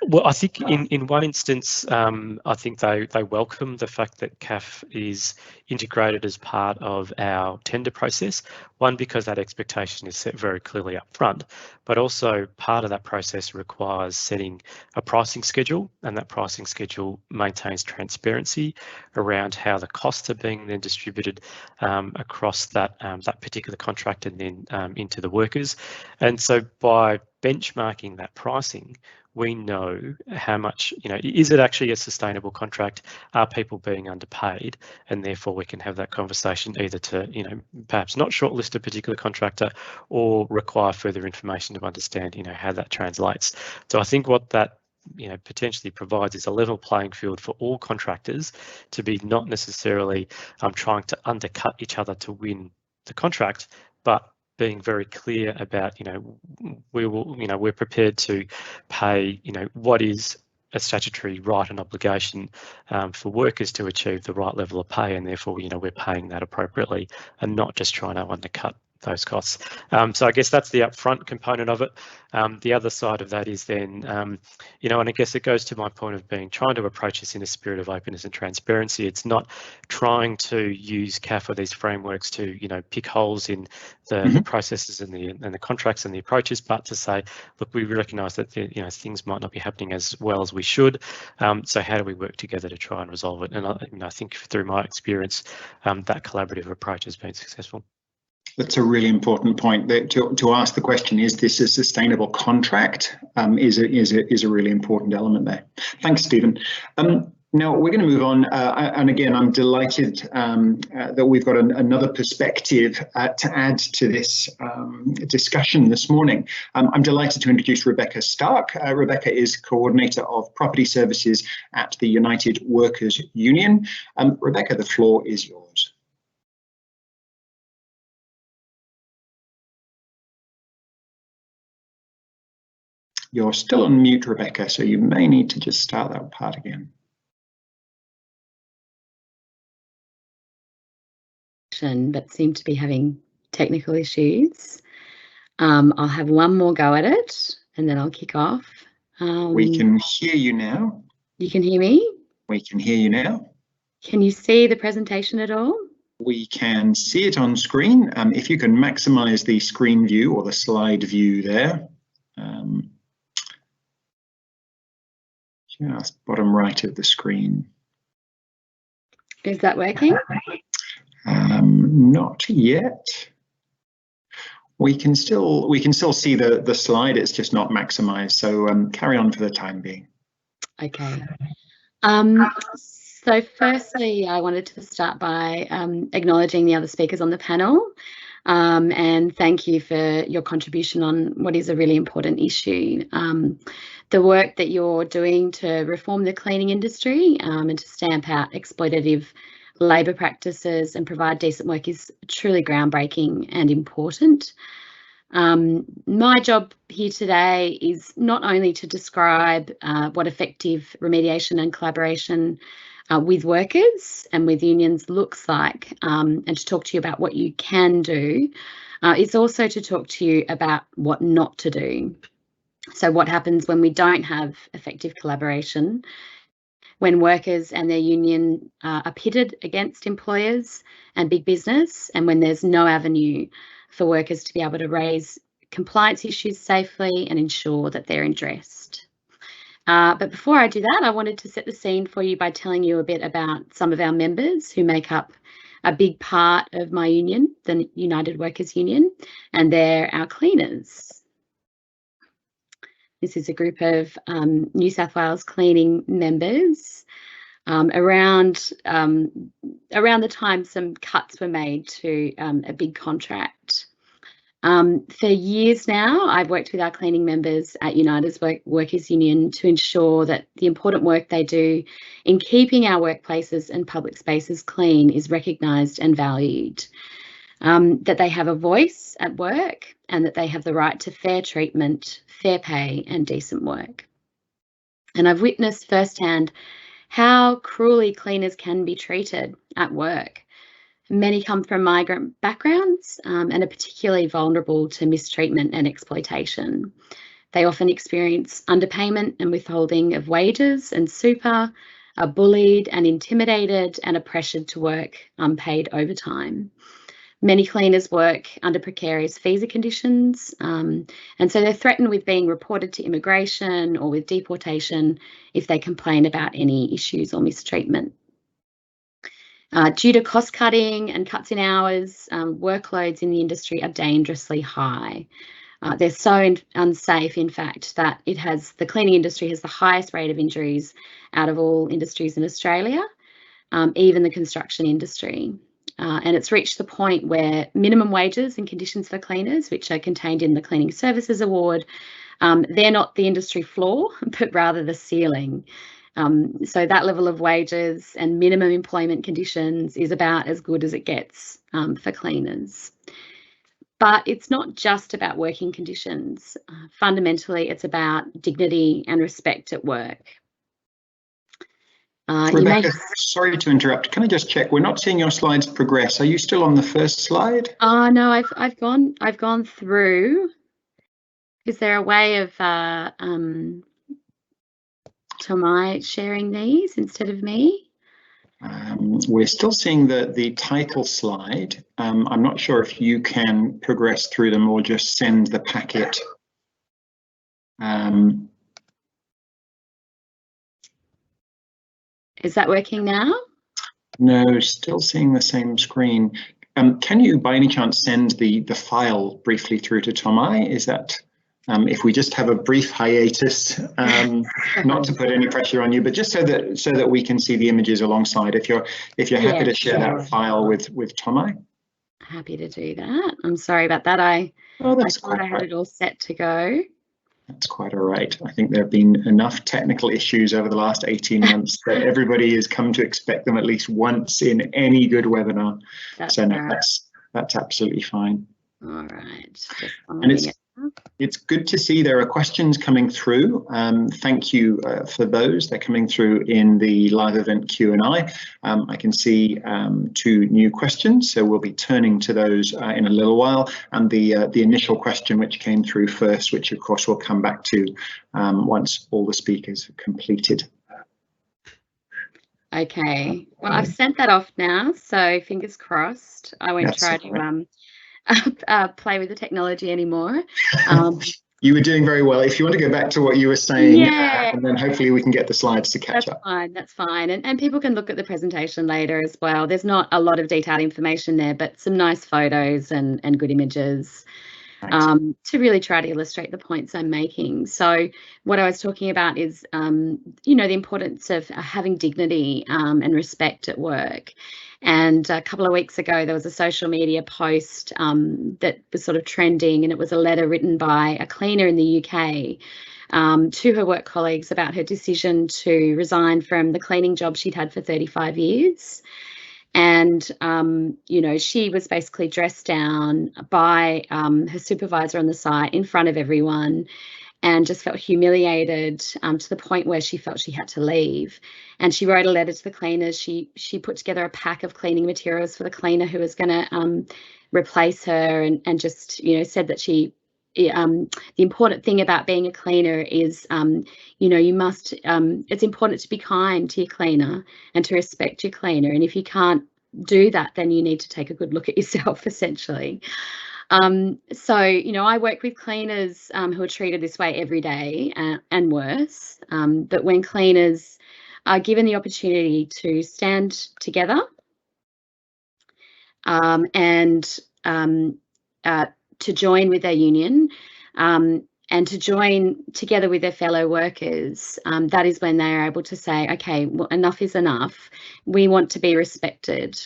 Well, I think in one instance, I think they welcome the fact that CAF is integrated as part of our tender process. One, because that expectation is set very clearly up front, but also part of that process requires setting a pricing schedule, and that pricing schedule maintains transparency around how the costs are being then distributed across that particular contract and then into the workers. And so by benchmarking that pricing, we know how much, you know, is it actually a sustainable contract? Are people being underpaid? And therefore we can have that conversation either to, you know, perhaps not shortlist a particular contractor or require further information to understand, you know, how that translates. So I think what that, you know, potentially provides is a level playing field for all contractors to be not necessarily trying to undercut each other to win the contract, but being very clear about, you know, we're prepared to pay, you know, what is a statutory right and obligation for workers to achieve the right level of pay, and therefore, you know, we're paying that appropriately and not just trying to undercut those costs. So I guess that's the upfront component of it. The other side of that is then, you know, and I guess it goes to my point of trying to approach this in a spirit of openness and transparency. It's not trying to use CAF or these frameworks to, you know, pick holes in the processes and the contracts and the approaches, but to say, look, we recognise that, you know, things might not be happening as well as we should. So how do we work together to try and resolve it? And I think through my experience, that collaborative approach has been successful. That's a really important point. That to ask the question, is this a sustainable contract? Is a really important element there. Thanks, Stephen. Now we're going to move on, and again, I'm delighted that we've got another perspective to add to this discussion this morning. I'm delighted to introduce Rebecca Stark. Rebecca is Coordinator of Property Services at the United Workers Union. Rebecca, the floor is yours. You're still on mute, Rebecca, so you may need to just start that part again. introduction, but seem to be having technical issues. I'll have one more go at it and then I'll kick off. We can hear you now. You can hear me? We can hear you now. Can you see the presentation at all? We can see it on screen. If you can maximize the screen view or the slide view there. Just bottom right of the screen. Is that working? Not yet. We can still see the slide. It's just not maximized. So carry on for the time being. Okay. So firstly, I wanted to start by acknowledging the other speakers on the panel and thank you for your contribution on what is a really important issue. The work that you're doing to reform the cleaning industry and to stamp out exploitative labour practices and provide decent work is truly groundbreaking and important. My job here today is not only to describe what effective remediation and collaboration with workers and with unions looks like and to talk to you about what you can do. It's also to talk to you about what not to do. So what happens when we don't have effective collaboration, when workers and their union are pitted against employers and big business, and when there's no avenue for workers to be able to raise compliance issues safely and ensure that they're addressed. But before I do that, I wanted to set the scene for you by telling you a bit about some of our members who make up a big part of my union, the United Workers Union, and they're our cleaners. This is a group of New South Wales cleaning members. Around the time some cuts were made to a big contract. For years now, I've worked with our cleaning members at United Workers Union to ensure that the important work they do in keeping our workplaces and public spaces clean is recognised and valued, that they have a voice at work and that they have the right to fair treatment, fair pay and decent work. And I've witnessed firsthand how cruelly cleaners can be treated at work. Many come from migrant backgrounds and are particularly vulnerable to mistreatment and exploitation. They often experience underpayment and withholding of wages and super, are bullied and intimidated and are pressured to work unpaid overtime. Many cleaners work under precarious visa conditions and so they're threatened with being reported to immigration or with deportation if they complain about any issues or mistreatment. Due to cost cutting and cuts in hours, workloads in the industry are dangerously high. They're so unsafe, in fact, that the cleaning industry has the highest rate of injuries out of all industries in Australia, even the construction industry. And it's reached the point where minimum wages and conditions for cleaners, which are contained in the Cleaning Services Award, they're not the industry floor, but rather the ceiling. So that level of wages and minimum employment conditions is about as good as it gets for cleaners. But it's not just about working conditions. Fundamentally, it's about dignity and respect at work. Rebecca, sorry to interrupt. Can I just check? We're not seeing your slides progress. Are you still on the first slide? No, I've gone through. Is there a way of Tomai sharing these instead of me? We're still seeing the title slide. I'm not sure if you can progress through them or just send the packet. Is that working now? No, still seeing the same screen. Can you by any chance send the file briefly through to Tomai? Is that if we just have a brief hiatus, not to put any pressure on you, but just so that we can see the images alongside. If you're happy to share that file with Tomai. Happy to do that. I'm sorry about that. I thought I had it all set to go. That's quite all right. I think there have been enough technical issues over the last 18 months that everybody has come to expect them at least once in any good webinar. So no, that's absolutely fine. All right. And It's good to see there are questions coming through. Thank you for those. They're coming through in the live event Q&A. I can see 2 new questions, so we'll be turning to those in a little while. And the initial question which came through first, which of course we'll come back to once all the speakers have completed. Okay, well, I've sent that off now, so fingers crossed. I won't try to play with the technology anymore. You were doing very well. If you want to go back to what you were saying, and then hopefully we can get the slides to catch up. That's fine. And people can look at the presentation later as well. There's not a lot of detailed information there, but some nice photos and good images to really try to illustrate the points I'm making. So what I was talking about is, you know, the importance of having dignity and respect at work. And a couple of weeks ago, there was a social media post that was sort of trending, and it was a letter written by a cleaner in the UK to her work colleagues about her decision to resign from the cleaning job she'd had for 35 years. And, you know, she was basically dressed down by her supervisor on the site in front of everyone, and just felt humiliated to the point where she felt she had to leave. And she wrote a letter to the cleaners. She put together a pack of cleaning materials for the cleaner who was going to replace her, and just, you know, said that the important thing about being a cleaner is, you know, you must, it's important to be kind to your cleaner and to respect your cleaner. And if you can't do that, then you need to take a good look at yourself, essentially. So, you know, I work with cleaners who are treated this way every day and worse. But when cleaners are given the opportunity to stand together and to join with their union and to join together with their fellow workers, that is when they are able to say, okay, well, enough is enough. We want to be respected.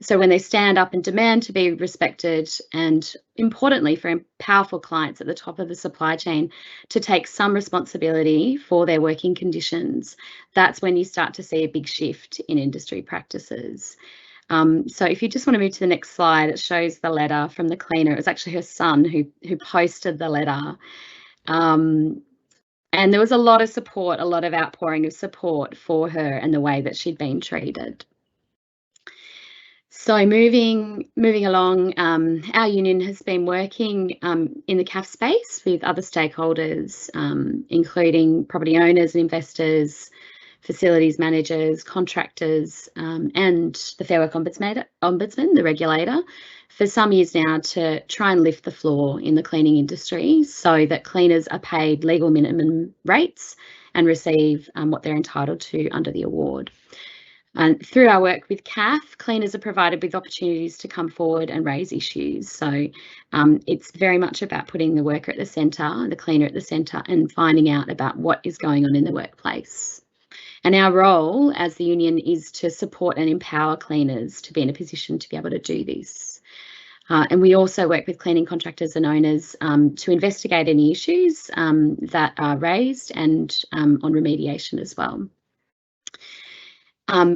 So when they stand up and demand to be respected, and importantly for powerful clients at the top of the supply chain to take some responsibility for their working conditions, that's when you start to see a big shift in industry practices. So if you just want to move to the next slide, it shows the letter from the cleaner. It was actually her son who posted the letter. And there was a lot of support, a lot of outpouring of support for her and the way that she'd been treated. So moving along, our union has been working in the CAF space with other stakeholders, including property owners and investors, facilities managers, contractors, and the Fair Work Ombudsman, the regulator, for some years now, to try and lift the floor in the cleaning industry so that cleaners are paid legal minimum rates and receive what they're entitled to under the award. And through our work with CAF, cleaners are provided with opportunities to come forward and raise issues. So it's very much about putting the worker at the centre, the cleaner at the centre, and finding out about what is going on in the workplace. And our role as the union is to support and empower cleaners to be in a position to be able to do this. And we also work with cleaning contractors and owners to investigate any issues that are raised, and on remediation as well.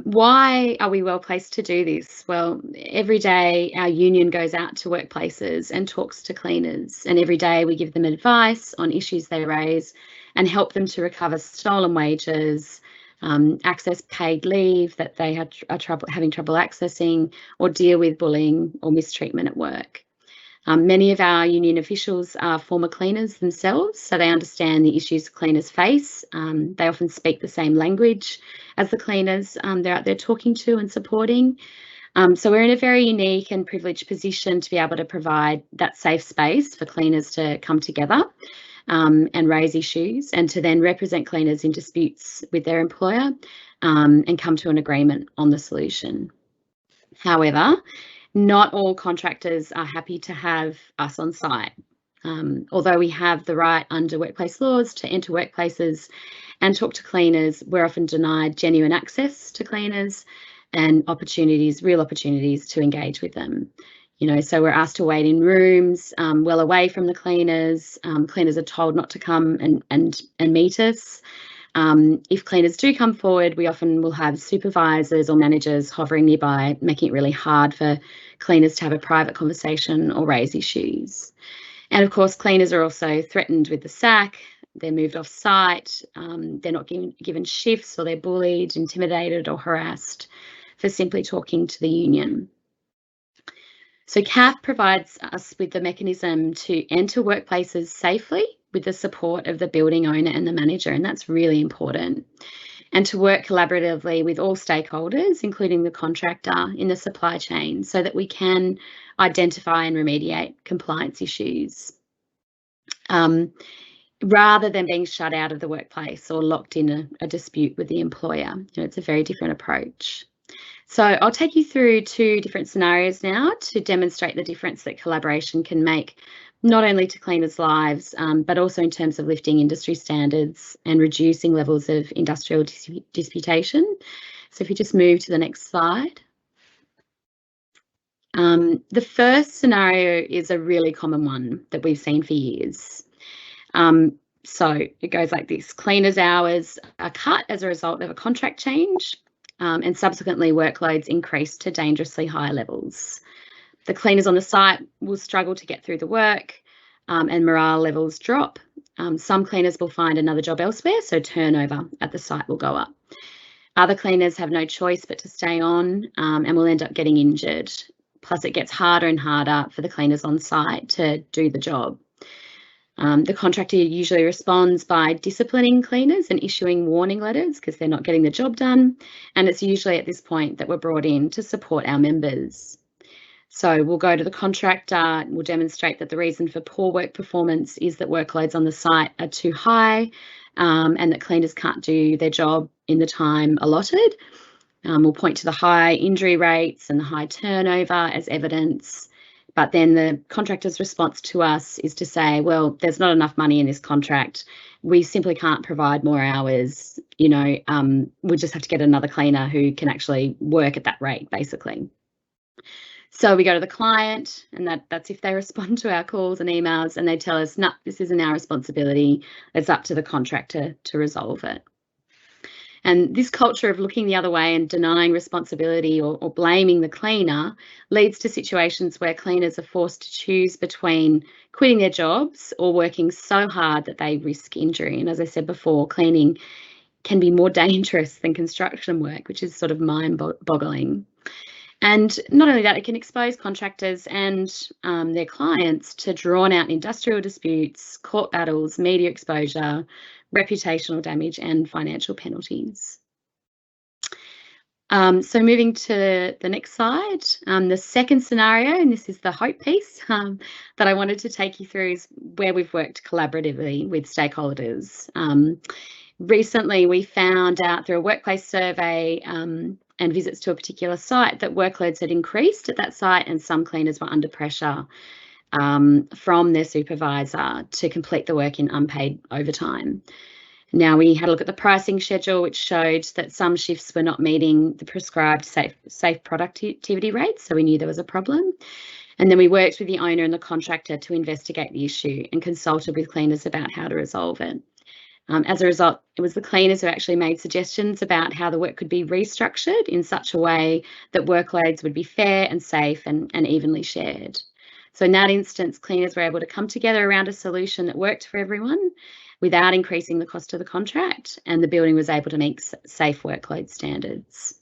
Why are we well placed to do this? Well, every day our union goes out to workplaces and talks to cleaners, and every day we give them advice on issues they raise and help them to recover stolen wages, access paid leave that they are having trouble accessing, or deal with bullying or mistreatment at work. Many of our union officials are former cleaners themselves, so they understand the issues cleaners face. They often speak the same language as the cleaners they're out there talking to and supporting. So we're in a very unique and privileged position to be able to provide that safe space for cleaners to come together and raise issues, and to then represent cleaners in disputes with their employer and come to an agreement on the solution. However, not all contractors are happy to have us on site. Although we have the right under workplace laws to enter workplaces and talk to cleaners, we're often denied genuine access to cleaners and opportunities, real opportunities to engage with them. You know, so we're asked to wait in rooms well away from the cleaners. Cleaners are told not to come and meet us. If cleaners do come forward, we often will have supervisors or managers hovering nearby, making it really hard for cleaners to have a private conversation or raise issues. And of course, cleaners are also threatened with the sack. They're moved off site. They're not given shifts, or they're bullied, intimidated, or harassed for simply talking to the union. So CAF provides us with the mechanism to enter workplaces safely with the support of the building owner and the manager, and that's really important. And to work collaboratively with all stakeholders, including the contractor in the supply chain, so that we can identify and remediate compliance issues, rather than being shut out of the workplace or locked in a dispute with the employer. It's a very different approach. So I'll take you through 2 different scenarios now to demonstrate the difference that collaboration can make, not only to cleaners' lives, but also in terms of lifting industry standards and reducing levels of industrial disputation. So if you just move to the next slide. The first scenario is a really common one that we've seen for years. So it goes like this: cleaners' hours are cut as a result of a contract change, and subsequently workloads increase to dangerously high levels. The cleaners on the site will struggle to get through the work, and morale levels drop. Some cleaners will find another job elsewhere, so turnover at the site will go up. Other cleaners have no choice but to stay on, and will end up getting injured. Plus, it gets harder and harder for the cleaners on site to do the job. The contractor usually responds by disciplining cleaners and issuing warning letters because they're not getting the job done. And it's usually at this point that we're brought in to support our members. So we'll go to the contractor, we'll demonstrate that the reason for poor work performance is that workloads on the site are too high, and that cleaners can't do their job in the time allotted. We'll point to the high injury rates and the high turnover as evidence. But then the contractor's response to us is to say, well, there's not enough money in this contract. We simply can't provide more hours. We'll just have to get another cleaner who can actually work at that rate, basically. So we go to the client, and that's if they respond to our calls and emails and they tell us, no, this isn't our responsibility. It's up to the contractor to resolve it. And this culture of looking the other way and denying responsibility or blaming the cleaner leads to situations where cleaners are forced to choose between quitting their jobs or working so hard that they risk injury. And as I said before, cleaning can be more dangerous than construction work, which is sort of mind-boggling. And not only that, it can expose contractors and their clients to drawn-out industrial disputes, court battles, media exposure, reputational damage and financial penalties. So moving to the next slide, the second scenario, and this is the hope piece that I wanted to take you through, is where we've worked collaboratively with stakeholders. Recently, we found out through a workplace survey and visits to a particular site that workloads had increased at that site, and some cleaners were under pressure from their supervisor to complete the work in unpaid overtime. Now, we had a look at the pricing schedule, which showed that some shifts were not meeting the prescribed safe productivity rates, so we knew there was a problem. And then we worked with the owner and the contractor to investigate the issue and consulted with cleaners about how to resolve it. As a result, it was the cleaners who actually made suggestions about how the work could be restructured in such a way that workloads would be fair and safe and evenly shared. So in that instance, cleaners were able to come together around a solution that worked for everyone without increasing the cost of the contract, and the building was able to meet safe workload standards.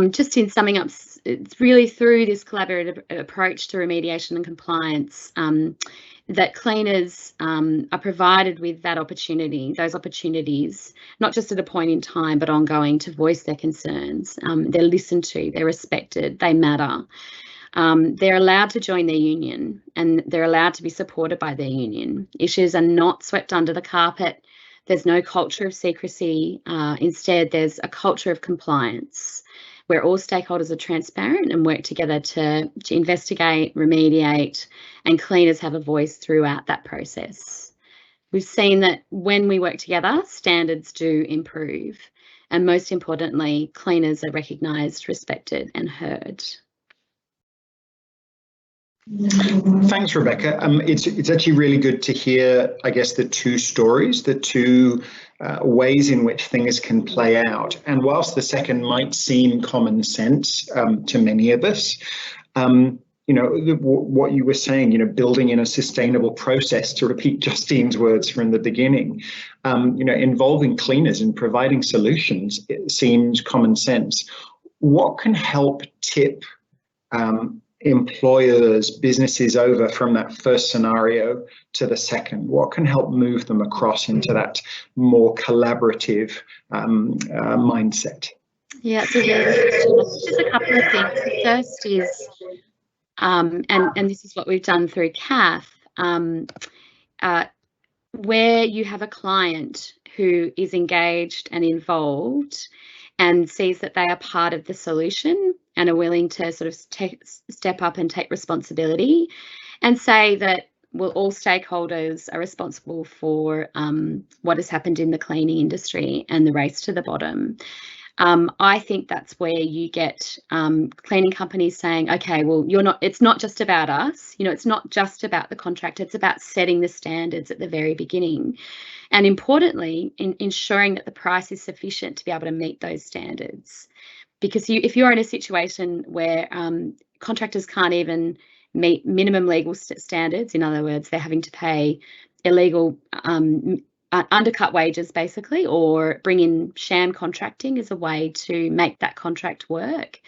Just in summing up, it's really through this collaborative approach to remediation and compliance that cleaners are provided with that opportunity, those opportunities, not just at a point in time, but ongoing, to voice their concerns. They're listened to, they're respected, they matter. They're allowed to join their union, and they're allowed to be supported by their union. Issues are not swept under the carpet. There's no culture of secrecy. Instead, there's a culture of compliance where all stakeholders are transparent and work together to investigate, remediate, and cleaners have a voice throughout that process. We've seen that when we work together, standards do improve. And most importantly, cleaners are recognised, respected, and heard. Thanks, Rebecca. It's actually really good to hear, I guess, the two stories, the two ways in which things can play out. And whilst the second might seem common sense to many of us, what you were saying, building in a sustainable process, to repeat Justine's words from the beginning, involving cleaners and providing solutions, it seems common sense. What can help tip employers, businesses over from that first scenario to the second? What can help move them across into that more collaborative mindset? Yeah, it's a really good question. Just a couple of things. The first is, and this is what we've done through CAF, where you have a client who is engaged and involved and sees that they are part of the solution and are willing to sort of step up and take responsibility and say that, well, all stakeholders are responsible for what has happened in the cleaning industry and the race to the bottom. I think that's where you get cleaning companies saying, okay, well, it's not just about us, it's not just about the contract, it's about setting the standards at the very beginning. And importantly, ensuring that the price is sufficient to be able to meet those standards. Because if you're in a situation where contractors can't even meet minimum legal standards, in other words, they're having to pay illegal undercut wages basically, or bring in sham contracting as a way to make that contract work,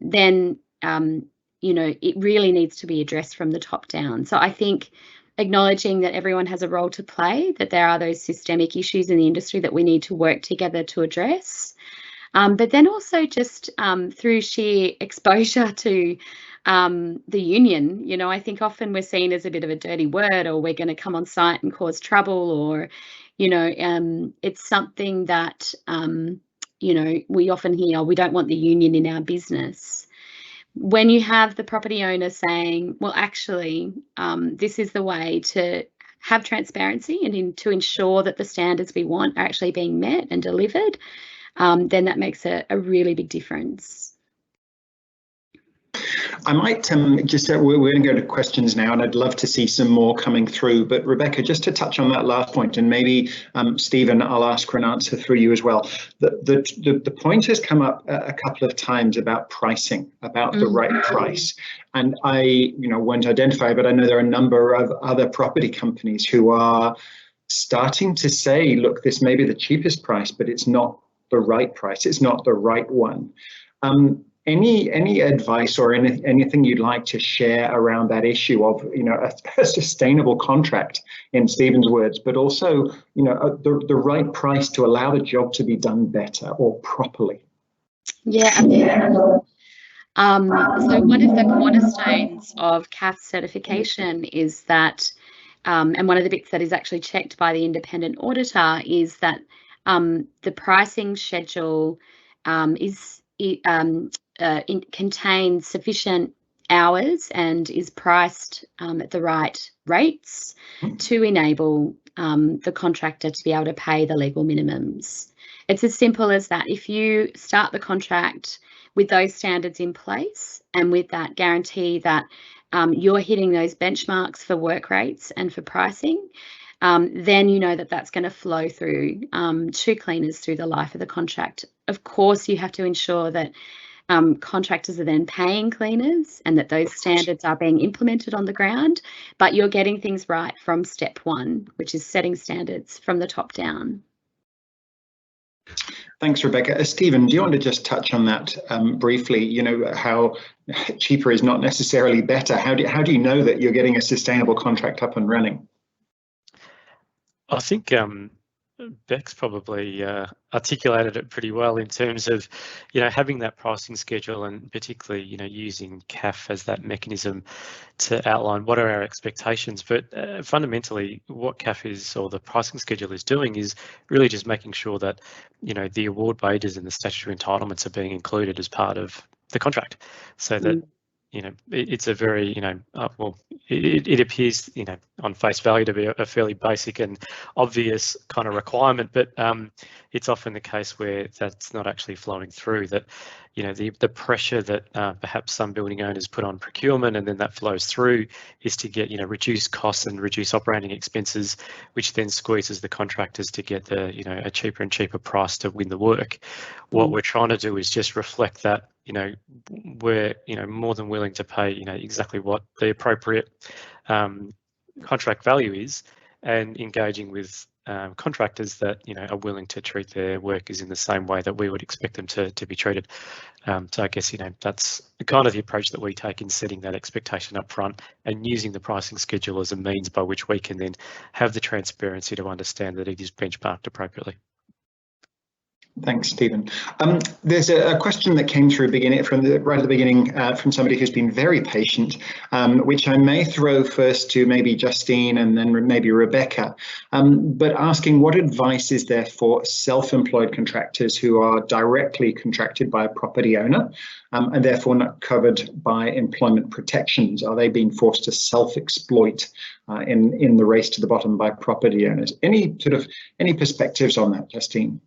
then it really needs to be addressed from the top down. So I think acknowledging that everyone has a role to play, that there are those systemic issues in the industry that we need to work together to address, but then also just through sheer exposure to the union, I think often we're seen as a bit of a dirty word, or we're going to come on site and cause trouble, or, it's something that, we often hear, we don't want the union in our business. When you have the property owner saying, well, actually, this is the way to have transparency and to ensure that the standards we want are actually being met and delivered, then that makes a really big difference. I might just, we're going to go to questions now, and I'd love to see some more coming through. But Rebecca, just to touch on that last point, and maybe Stephen, I'll ask for an answer through you as well. The point has come up a couple of times about pricing, about the right price. And I, won't identify, but I know there are a number of other property companies who are starting to say, look, this may be the cheapest price, but it's not the right price. It's not the right one. Any advice or anything you'd like to share around that issue of, a sustainable contract, in Stephen's words, but also, the right price to allow the job to be done better or properly? Yeah, absolutely. So one of the cornerstones of CAF certification is that, and one of the bits that is actually checked by the independent auditor, is that the pricing schedule contains sufficient hours and is priced at the right rates to enable the contractor to be able to pay the legal minimums. It's as simple as that. If you start the contract with those standards in place and with that guarantee that you're hitting those benchmarks for work rates and for pricing, then you know that that's going to flow through to cleaners through the life of the contract. Of course, you have to ensure that contractors are then paying cleaners and that those standards are being implemented on the ground, but you're getting things right from step one, which is setting standards from the top down. Thanks, Rebecca. Stephen, do you want to just touch on that briefly? How cheaper is not necessarily better. How do you know that you're getting a sustainable contract up and running? I think Beck's probably articulated it pretty well in terms of, having that pricing schedule, and particularly, using CAF as that mechanism to outline what are our expectations. But fundamentally, what CAF is, or the pricing schedule is doing, is really just making sure that, the award wages and the statutory entitlements are being included as part of the contract, so that it's a very, it appears, on face value to be a fairly basic and obvious kind of requirement, but it's often the case where that's not actually flowing through, that, the pressure that perhaps some building owners put on procurement, and then that flows through, is to get, reduce costs and reduce operating expenses, which then squeezes the contractors to get the, a cheaper and cheaper price to win the work. What we're trying to do is just reflect that we're more than willing to pay exactly what the appropriate contract value is, and engaging with contractors that are willing to treat their workers in the same way that we would expect them to be treated. So I guess that's kind of the approach that we take in setting that expectation up front, and using the pricing schedule as a means by which we can then have the transparency to understand that it is benchmarked appropriately. Thanks, Stephen. There's a question that came through right at the beginning from somebody who's been very patient, which I may throw first to maybe Justine and then maybe Rebecca, but asking what advice is there for self-employed contractors who are directly contracted by a property owner and therefore not covered by employment protections? Are they being forced to self-exploit in the race to the bottom by property owners? Any perspectives on that, Justine?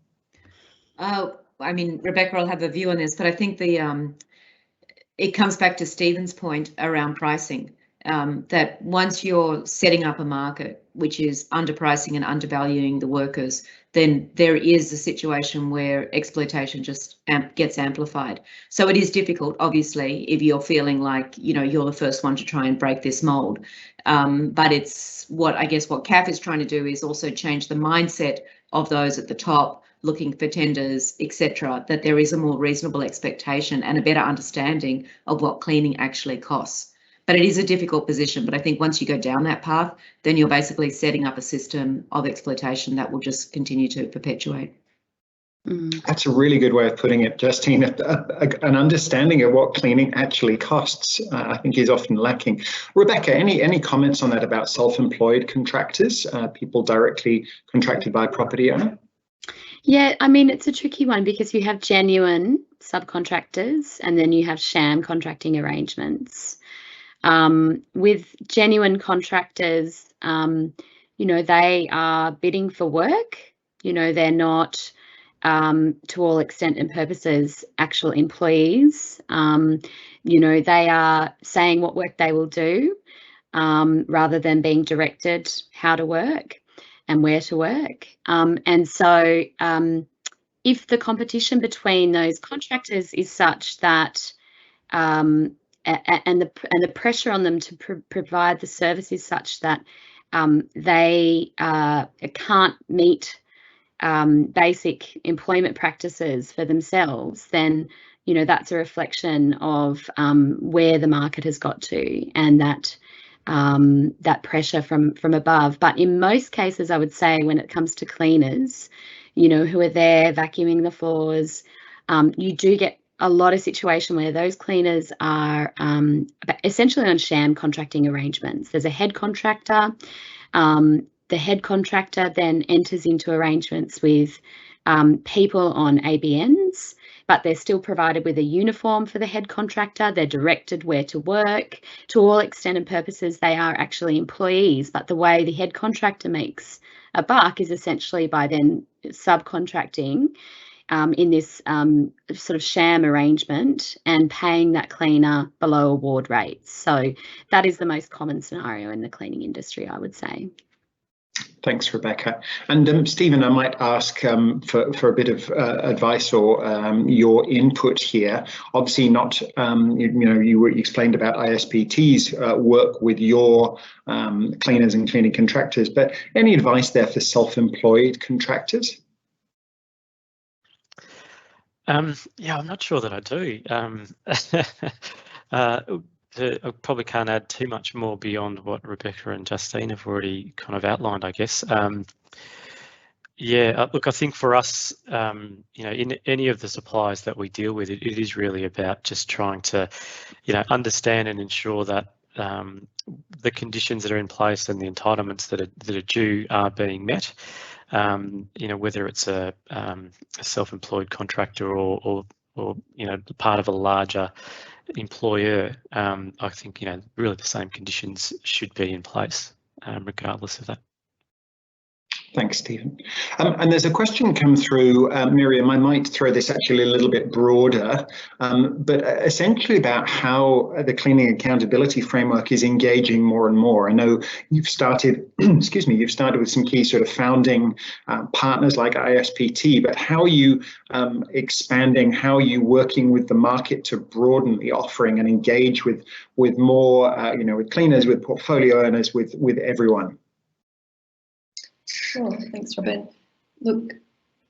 I mean, Rebecca will have a view on this, but I think it comes back to Stephen's point around pricing, that once you're setting up a market which is underpricing and undervaluing the workers, then there is a situation where exploitation just gets amplified. So it is difficult, obviously, if you're feeling like you're the first one to try and break this mold. But it's what CAF is trying to do is also change the mindset of those at the top, looking for tenders, etc., that there is a more reasonable expectation and a better understanding of what cleaning actually costs. But it is a difficult position. But I think once you go down that path, then you're basically setting up a system of exploitation that will just continue to perpetuate. That's a really good way of putting it, Justine. An understanding of what cleaning actually costs, I think, is often lacking. Rebecca, any comments on that about self-employed contractors, people directly contracted by a property owner? Yeah, I mean, it's a tricky one because you have genuine subcontractors and then you have sham contracting arrangements. With genuine contractors, they are bidding for work. They're not, to all extent and purposes, actual employees. They are saying what work they will do rather than being directed how to work and where to work. And so if the competition between those contractors is such that and the pressure on them to provide the service is such that they can't meet basic employment practices for themselves, then that's a reflection of where the market has got to, and that pressure from above. But in most cases, I would say, when it comes to cleaners, who are there vacuuming the floors, you do get a lot of situation where those cleaners are essentially on sham contracting arrangements. There's a head contractor. The head contractor then enters into arrangements with people on ABNs, but they're still provided with a uniform for the head contractor. They're directed where to work. To all extent and purposes, they are actually employees, but the way the head contractor makes a buck is essentially by then subcontracting in this sort of sham arrangement and paying that cleaner below award rates. So that is the most common scenario in the cleaning industry, I would say. Thanks, Rebecca. And Stephen, I might ask for a bit of advice or your input here. Obviously, not you explained about ISPT's work with your cleaners and cleaning contractors, but any advice there for self-employed contractors? Yeah, I'm not sure that I do. I probably can't add too much more beyond what Rebecca and Justine have already kind of outlined, I guess. Yeah, look, I think for us, in any of the suppliers that we deal with, it is really about just trying to, understand and ensure that the conditions that are in place and the entitlements that are due are being met. Whether it's a self-employed contractor or part of a larger employer, I think really the same conditions should be in place, regardless of that. Thanks, Stephen. And there's a question come through, Miriam. I might throw this actually a little bit broader, but essentially about how the cleaning accountability framework is engaging more and more. I know you've started, excuse me, you've started with some key sort of founding partners like ISPT, but how are you expanding? How are you working with the market to broaden the offering and engage with more, with cleaners, with portfolio owners, with everyone? Sure, thanks, Robin. Look,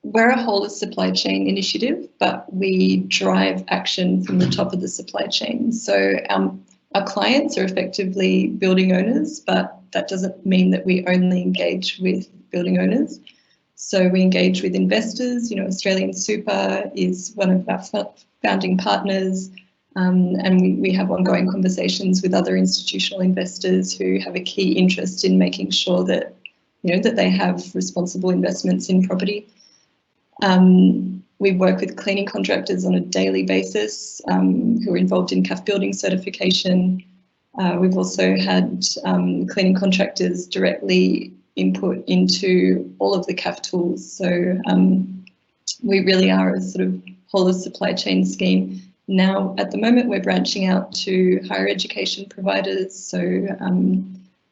we're a whole of supply chain initiative, but we drive action from the top of the supply chain. So our clients are effectively building owners, but that doesn't mean that we only engage with building owners. So we engage with investors. Australian Super is one of our founding partners, and we have ongoing conversations with other institutional investors who have a key interest in making sure that that they have responsible investments in property. We work with cleaning contractors on a daily basis who are involved in CAF building certification. We've also had cleaning contractors directly input into all of the CAF tools. So we really are a sort of whole of supply chain scheme. Now, at the moment, we're branching out to higher education providers. So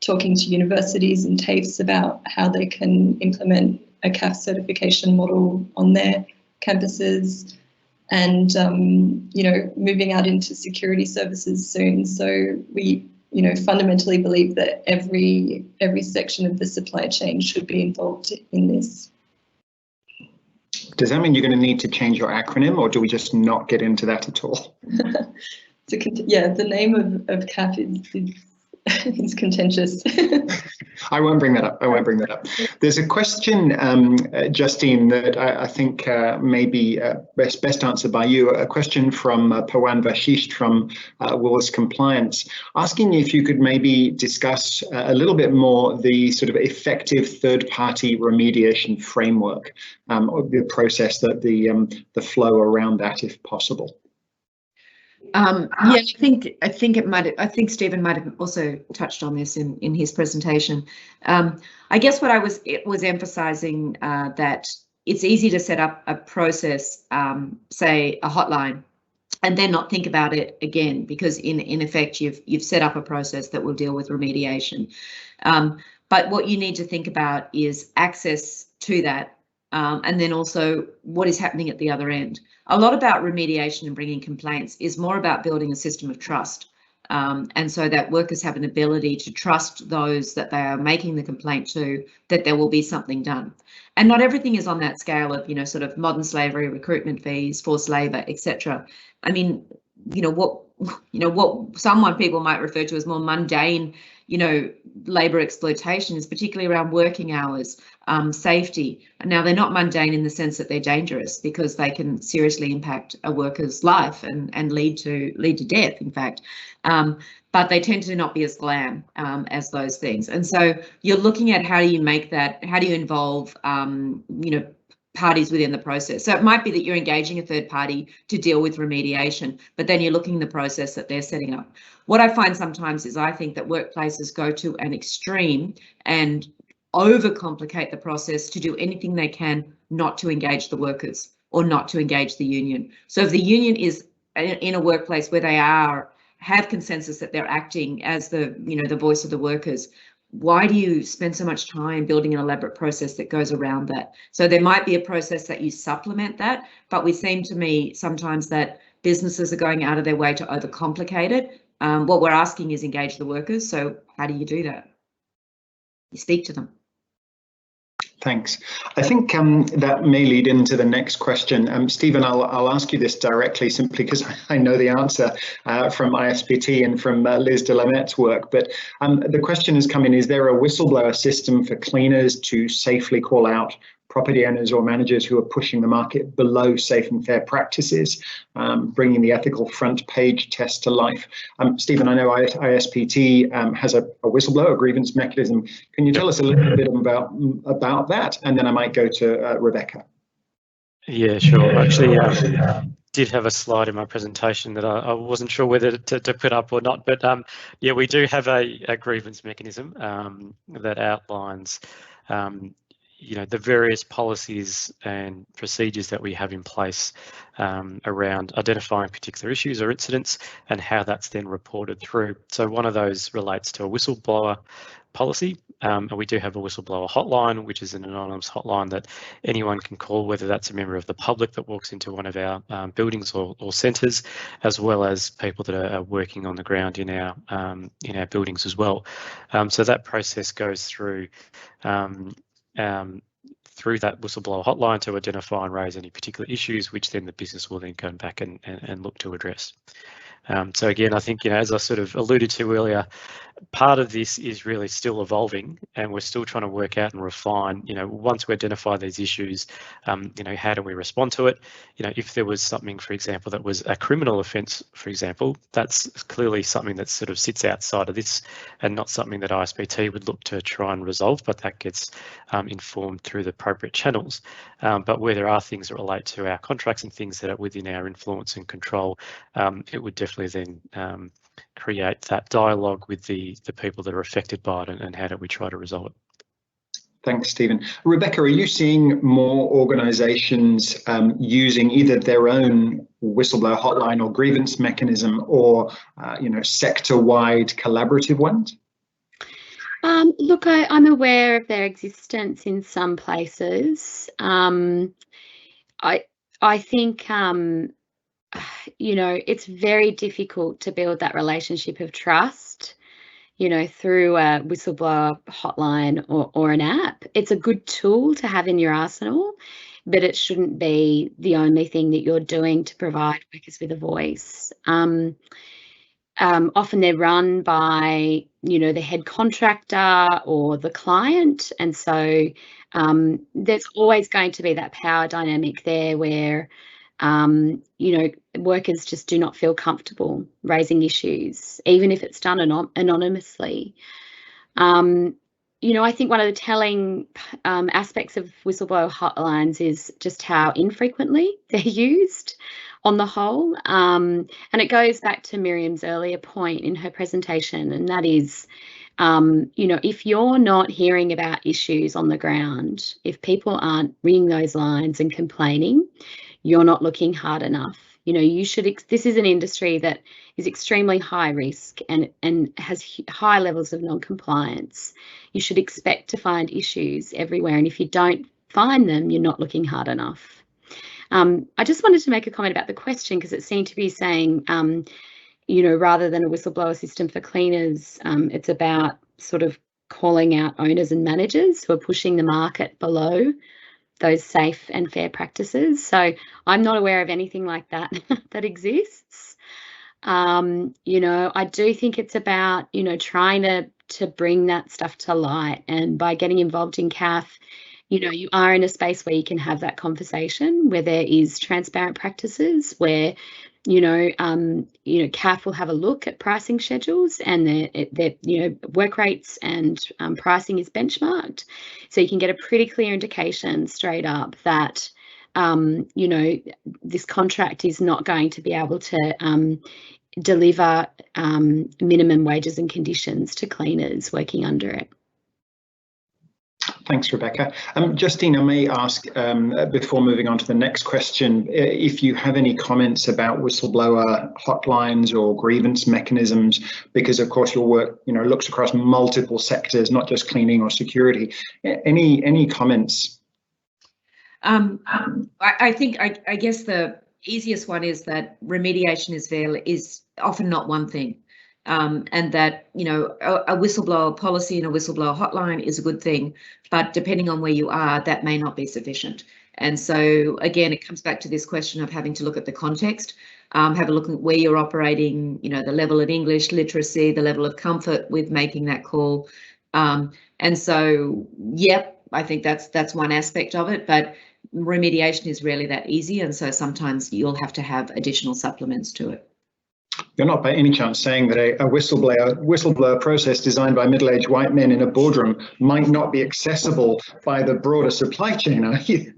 talking to universities and TAFEs about how they can implement a CAF certification model on their campuses, and moving out into security services soon. So we fundamentally believe that every section of the supply chain should be involved in this. Does that mean you're going to need to change your acronym, or do we just not get into that at all? Yeah, the name of CAF is contentious. I won't bring that up. There's a question, Justine, that I think may be best answered by you. A question from Pawan Vashisht from Willis Compliance, asking if you could maybe discuss a little bit more the sort of effective third-party remediation framework, the process, that the flow around that, if possible. Yeah, I think Stephen might have also touched on this in his presentation. I guess what it was emphasising that it's easy to set up a process, say a hotline, and then not think about it again, because in effect you've set up a process that will deal with remediation. But what you need to think about is access to that, and then also what is happening at the other end. A lot about remediation and bringing complaints is more about building a system of trust, and so that workers have an ability to trust those that they are making the complaint to, that there will be something done. And not everything is on that scale of sort of modern slavery, recruitment fees, forced labour, etc. I mean, what what people might refer to as more mundane labour exploitation is particularly around working hours, safety. Now, they're not mundane in the sense that they're dangerous, because they can seriously impact a worker's life and lead to death, in fact. But they tend to not be as glam as those things. And so you're looking at how do you make that, how do you involve parties within the process. So it might be that you're engaging a third party to deal with remediation, but then you're looking at the process that they're setting up. What I find sometimes is I think that workplaces go to an extreme and overcomplicate the process to do anything they can not to engage the workers or not to engage the union. So if the union is in a workplace where they have consensus that they're acting as the voice of the workers, why do you spend so much time building an elaborate process that goes around that? So there might be a process that you supplement that, but we seem to me sometimes that businesses are going out of their way to overcomplicate it. What we're asking is engage the workers. So how do you do that? You speak to them. Thanks. I think that may lead into the next question. Stephen, I'll ask you this directly, simply because I know the answer from ISPT and from Liz Delamette's work. But the question has come in: is there a whistleblower system for cleaners to safely call out property owners or managers who are pushing the market below safe and fair practices, bringing the ethical front page test to life? Stephen, I know ISPT has a whistleblower grievance mechanism. Can you tell us a little bit about that? And then I might go to Rebecca. Yeah, sure. Actually, did have a slide in my presentation that I wasn't sure whether to put up or not, but yeah, we do have a grievance mechanism that outlines the various policies and procedures that we have in place around identifying particular issues or incidents and how that's then reported through. So one of those relates to a whistleblower policy, and we do have a whistleblower hotline, which is an anonymous hotline that anyone can call, whether that's a member of the public that walks into one of our buildings or centres, as well as people that are working on the ground in our buildings as well. So that process goes through that whistleblower hotline to identify and raise any particular issues, which then the business will then go back and look to address. So again, I think, as I sort of alluded to earlier, part of this is really still evolving, and we're still trying to work out and refine, once we identify these issues, how do we respond to it? If there was something, for example, that was a criminal offence, for example, that's clearly something that sort of sits outside of this and not something that ISPT would look to try and resolve, but that gets informed through the appropriate channels. But where there are things that relate to our contracts and things that are within our influence and control, it would definitely then create that dialogue with the people that are affected by it, and how do we try to resolve it. Thanks, Stephen. Rebecca, are you seeing more organisations using either their own whistleblower hotline or grievance mechanism, or sector-wide collaborative ones? Look, I'm aware of their existence in some places. I think it's very difficult to build that relationship of trust, through a whistleblower hotline or an app. It's a good tool to have in your arsenal, but it shouldn't be the only thing that you're doing to provide workers with a voice. Often they're run by, the head contractor or the client. And so there's always going to be that power dynamic there where, workers just do not feel comfortable raising issues, even if it's done anonymously. I think one of the telling aspects of whistleblower hotlines is just how infrequently they're used on the whole. And it goes back to Miriam's earlier point in her presentation, and that is, if you're not hearing about issues on the ground, if people aren't ringing those lines and complaining, you're not looking hard enough. You should. This is an industry that is extremely high risk and has high levels of non-compliance. You should expect to find issues everywhere, and if you don't find them, you're not looking hard enough. I just wanted to make a comment about the question, because it seemed to be saying, rather than a whistleblower system for cleaners, it's about sort of calling out owners and managers who are pushing the market below those safe and fair practices. So I'm not aware of anything like that that exists. I do think it's about, trying to bring that stuff to light, and by getting involved in CAF, you are in a space where you can have that conversation, where there is transparent practices, where CAF will have a look at pricing schedules, and their work rates and pricing is benchmarked, so you can get a pretty clear indication straight up that this contract is not going to be able to deliver minimum wages and conditions to cleaners working under it. Thanks, Rebecca. Justine, I may ask, before moving on to the next question, if you have any comments about whistleblower hotlines or grievance mechanisms, because of course your work, looks across multiple sectors, not just cleaning or security. Any comments? I think, I guess the easiest one is that remediation is often not one thing. And that, a whistleblower policy and a whistleblower hotline is a good thing, but depending on where you are, that may not be sufficient. And so, again, it comes back to this question of having to look at the context, have a look at where you're operating, the level of English literacy, the level of comfort with making that call. And so, yep, I think that's one aspect of it, but remediation is rarely that easy. And so sometimes you'll have to have additional supplements to it. You're not by any chance saying that a whistleblower process designed by middle-aged white men in a boardroom might not be accessible by the broader supply chain, are you?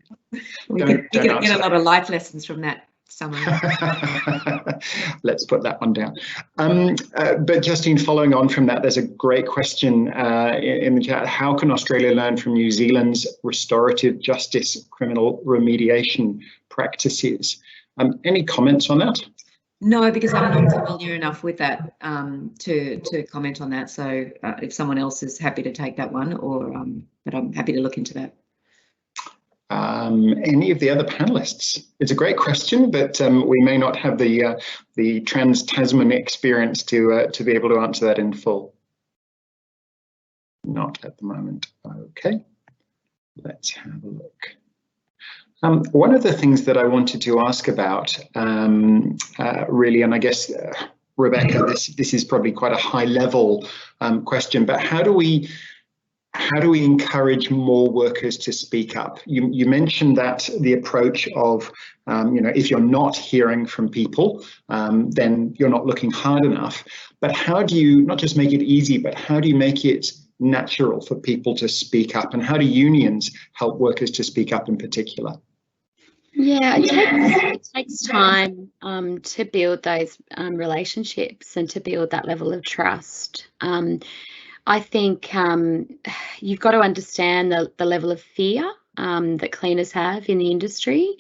We can get a lot of life lessons from that. summary. Let's put that one down. But Justine, following on from that, there's a great question in the chat. How can Australia learn from New Zealand's restorative justice criminal remediation practices? Any comments on that? No, because I'm not familiar enough with that to comment on that. So if someone else is happy to take that one, or but I'm happy to look into that. Any of the other panelists? It's a great question, but we may not have the trans-Tasman experience to be able to answer that in full. Not at the moment. Okay, let's have a look. One of the things that I wanted to ask about, really, and I guess, Rebecca, this is probably quite a high-level question, but how do we encourage more workers to speak up? You mentioned that the approach of, if you're not hearing from people, then you're not looking hard enough. But how do you not just make it easy, but how do you make it natural for people to speak up? And how do unions help workers to speak up in particular? Yeah, it takes time to build those relationships and to build that level of trust. I think you've got to understand the level of fear that cleaners have in the industry.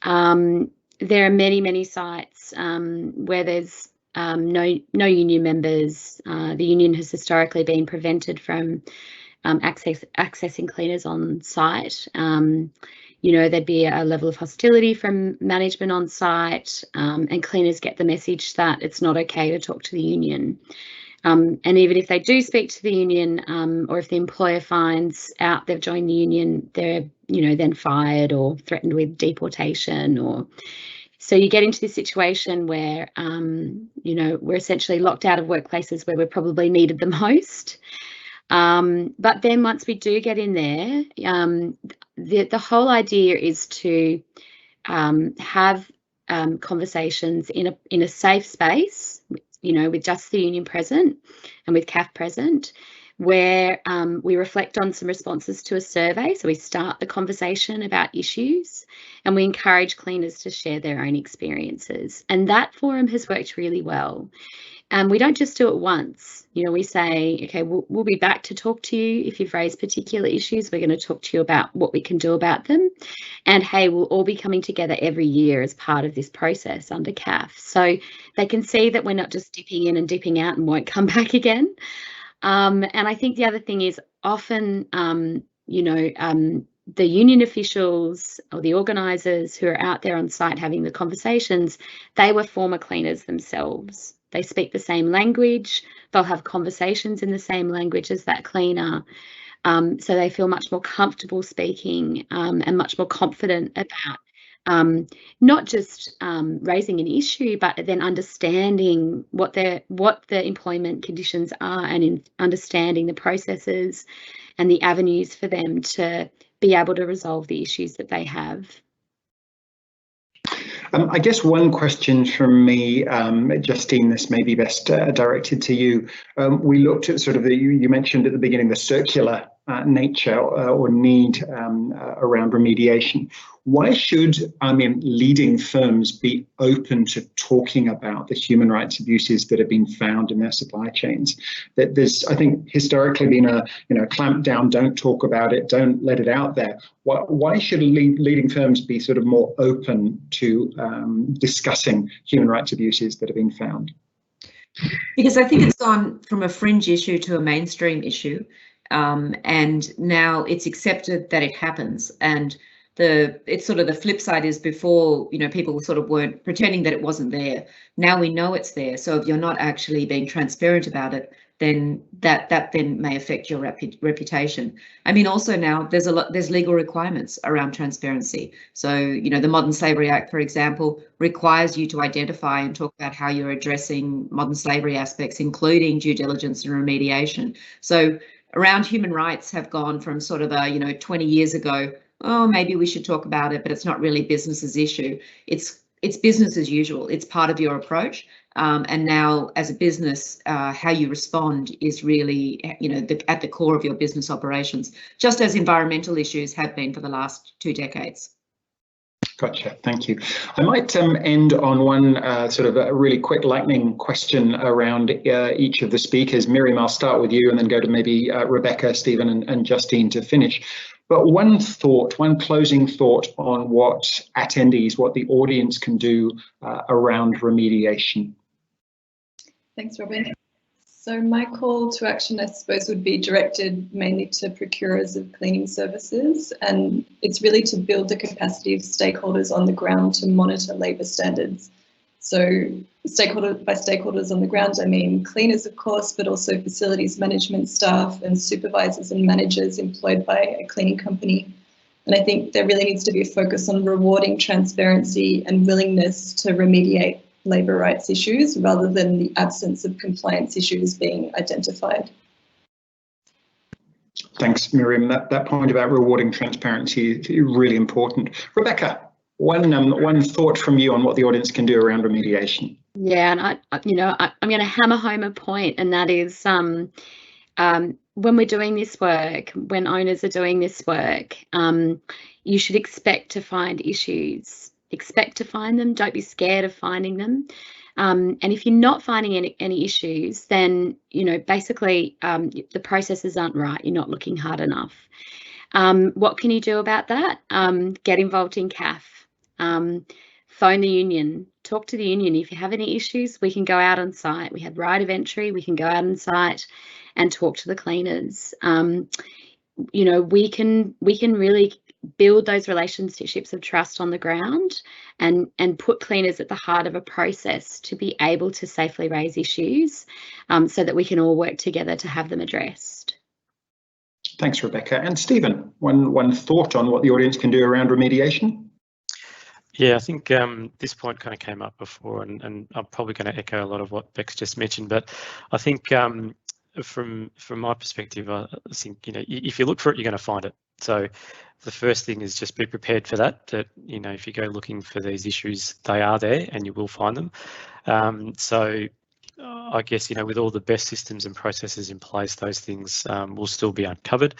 There are many sites where there's no union members. The union has historically been prevented from accessing cleaners on site. There'd be a level of hostility from management on site, and cleaners get the message that it's not okay to talk to the union. And even if they do speak to the union, or if the employer finds out they've joined the union, they're then fired or threatened with deportation. Or so you get into this situation where we're essentially locked out of workplaces where we're probably needed the most. But then once we do get in there, the whole idea is to have conversations in a safe space, with just the union present and with CAF present, where we reflect on some responses to a survey. So we start the conversation about issues and we encourage cleaners to share their own experiences. And that forum has worked really well. And we don't just do it once. We say, okay, we'll be back to talk to you if you've raised particular issues. We're going to talk to you about what we can do about them. And hey, we'll all be coming together every year as part of this process under CAF. So they can see that we're not just dipping in and dipping out and won't come back again. And I think the other thing is often, the union officials or the organisers who are out there on site having the conversations, they were former cleaners themselves. They speak the same language, they'll have conversations in the same language as that cleaner. So they feel much more comfortable speaking and much more confident about not just raising an issue, but then understanding what the employment conditions are and understanding the processes and the avenues for them to be able to resolve the issues that they have. I guess one question from me, Justine, this may be best directed to you. We looked at sort of you mentioned at the beginning, the circular nature or need around remediation. Why should, leading firms be open to talking about the human rights abuses that have been found in their supply chains? That there's, I think, historically been a clamp down, don't talk about it, don't let it out there. Why should leading firms be sort of more open to discussing human rights abuses that have been found? Because I think it's gone from a fringe issue to a mainstream issue. And now it's accepted that it happens, and it's sort of the flip side is before, people sort of weren't pretending that it wasn't there. Now we know it's there. So if you're not actually being transparent about it, then that then may affect your reputation. Also now there's legal requirements around transparency. So, the Modern Slavery Act, for example, requires you to identify and talk about how you're addressing modern slavery aspects, including due diligence and remediation. So around human rights have gone from sort of a, 20 years ago, oh, maybe we should talk about it, but it's not really business's issue. It's business as usual. It's part of your approach. And now as a business, how you respond is really, at the core of your business operations, just as environmental issues have been for the last 2 decades. Gotcha, thank you. I might end on one sort of a really quick lightning question around each of the speakers. Miriam, I'll start with you and then go to maybe Rebecca, Stephen and Justine to finish. But one thought, one closing thought on what attendees, what the audience can do around remediation. Thanks, Robin. So my call to action, I suppose, would be directed mainly to procurers of cleaning services, and it's really to build the capacity of stakeholders on the ground to monitor labour standards. So by stakeholders on the ground, I mean cleaners, of course, but also facilities management staff and supervisors and managers employed by a cleaning company. And I think there really needs to be a focus on rewarding transparency and willingness to remediate labour rights issues rather than the absence of compliance issues being identified. Thanks, Miriam. That point about rewarding transparency is really important. Rebecca, one thought from you on what the audience can do around remediation. Yeah, and I'm going to hammer home a point, and that is when we're doing this work, when owners are doing this work, you should expect to find issues. Expect to find them. Don't be scared of finding them. And if you're not finding any issues, then basically the processes aren't right. You're not looking hard enough. What can you do about that? Get involved in CAF. Phone the union. Talk to the union. If you have any issues, we can go out on site. We have right of entry. We can go out on site and talk to the cleaners. We can really build those relationships of trust on the ground and put cleaners at the heart of a process to be able to safely raise issues so that we can all work together to have them addressed. Thanks, Rebecca. And Stephen, one thought on what the audience can do around remediation? Yeah, I think this point kind of came up before, and I'm probably going to echo a lot of what Bex just mentioned, but I think from my perspective, I think, if you look for it, you're going to find it. So the first thing is just be prepared for that, if you go looking for these issues, they are there and you will find them. So I guess, with all the best systems and processes in place, those things will still be uncovered.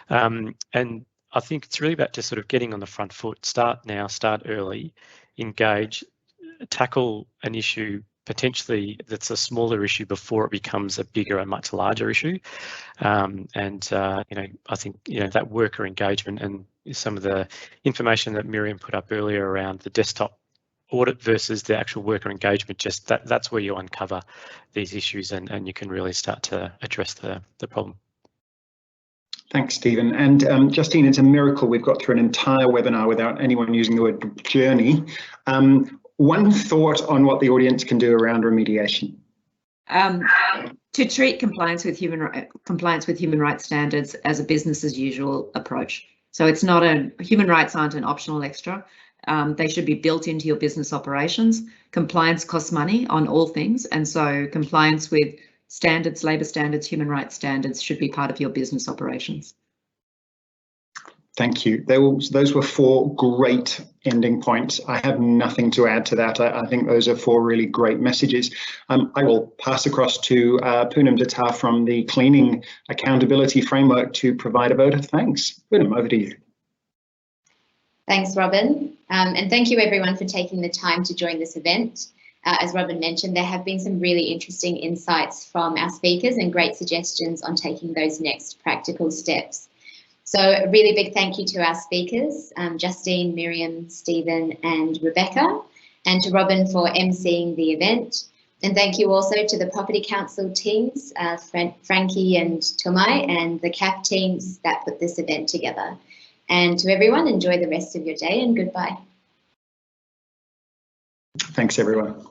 And I think it's really about just sort of getting on the front foot, start now, start early, engage, tackle an issue potentially that's a smaller issue before it becomes a bigger and much larger issue. I think, that worker engagement and some of the information that Miriam put up earlier around the desktop audit versus the actual worker engagement, just that's where you uncover these issues and you can really start to address the problem. Thanks, Stephen. And Justine, it's a miracle we've got through an entire webinar without anyone using the word journey. One thought on what the audience can do around remediation. To treat compliance with human rights standards as a business as usual approach. So it's not human rights aren't an optional extra. They should be built into your business operations. Compliance costs money on all things, and so compliance with standards, labour standards, human rights standards should be part of your business operations. Thank you. Those were 4 great ending points. I have nothing to add to that. I think those are 4 really great messages. I will pass across to Poonam Datta from the Cleaning Accountability Framework to provide a vote of thanks. Poonam, over to you. Thanks, Robin. And thank you everyone for taking the time to join this event. As Robin mentioned, there have been some really interesting insights from our speakers and great suggestions on taking those next practical steps. So a really big thank you to our speakers, Justine, Miriam, Stephen and Rebecca, and to Robin for emceeing the event. And thank you also to the Property Council teams, Frankie and Tomai, and the CAF teams that put this event together. And to everyone, enjoy the rest of your day and goodbye. Thanks, everyone.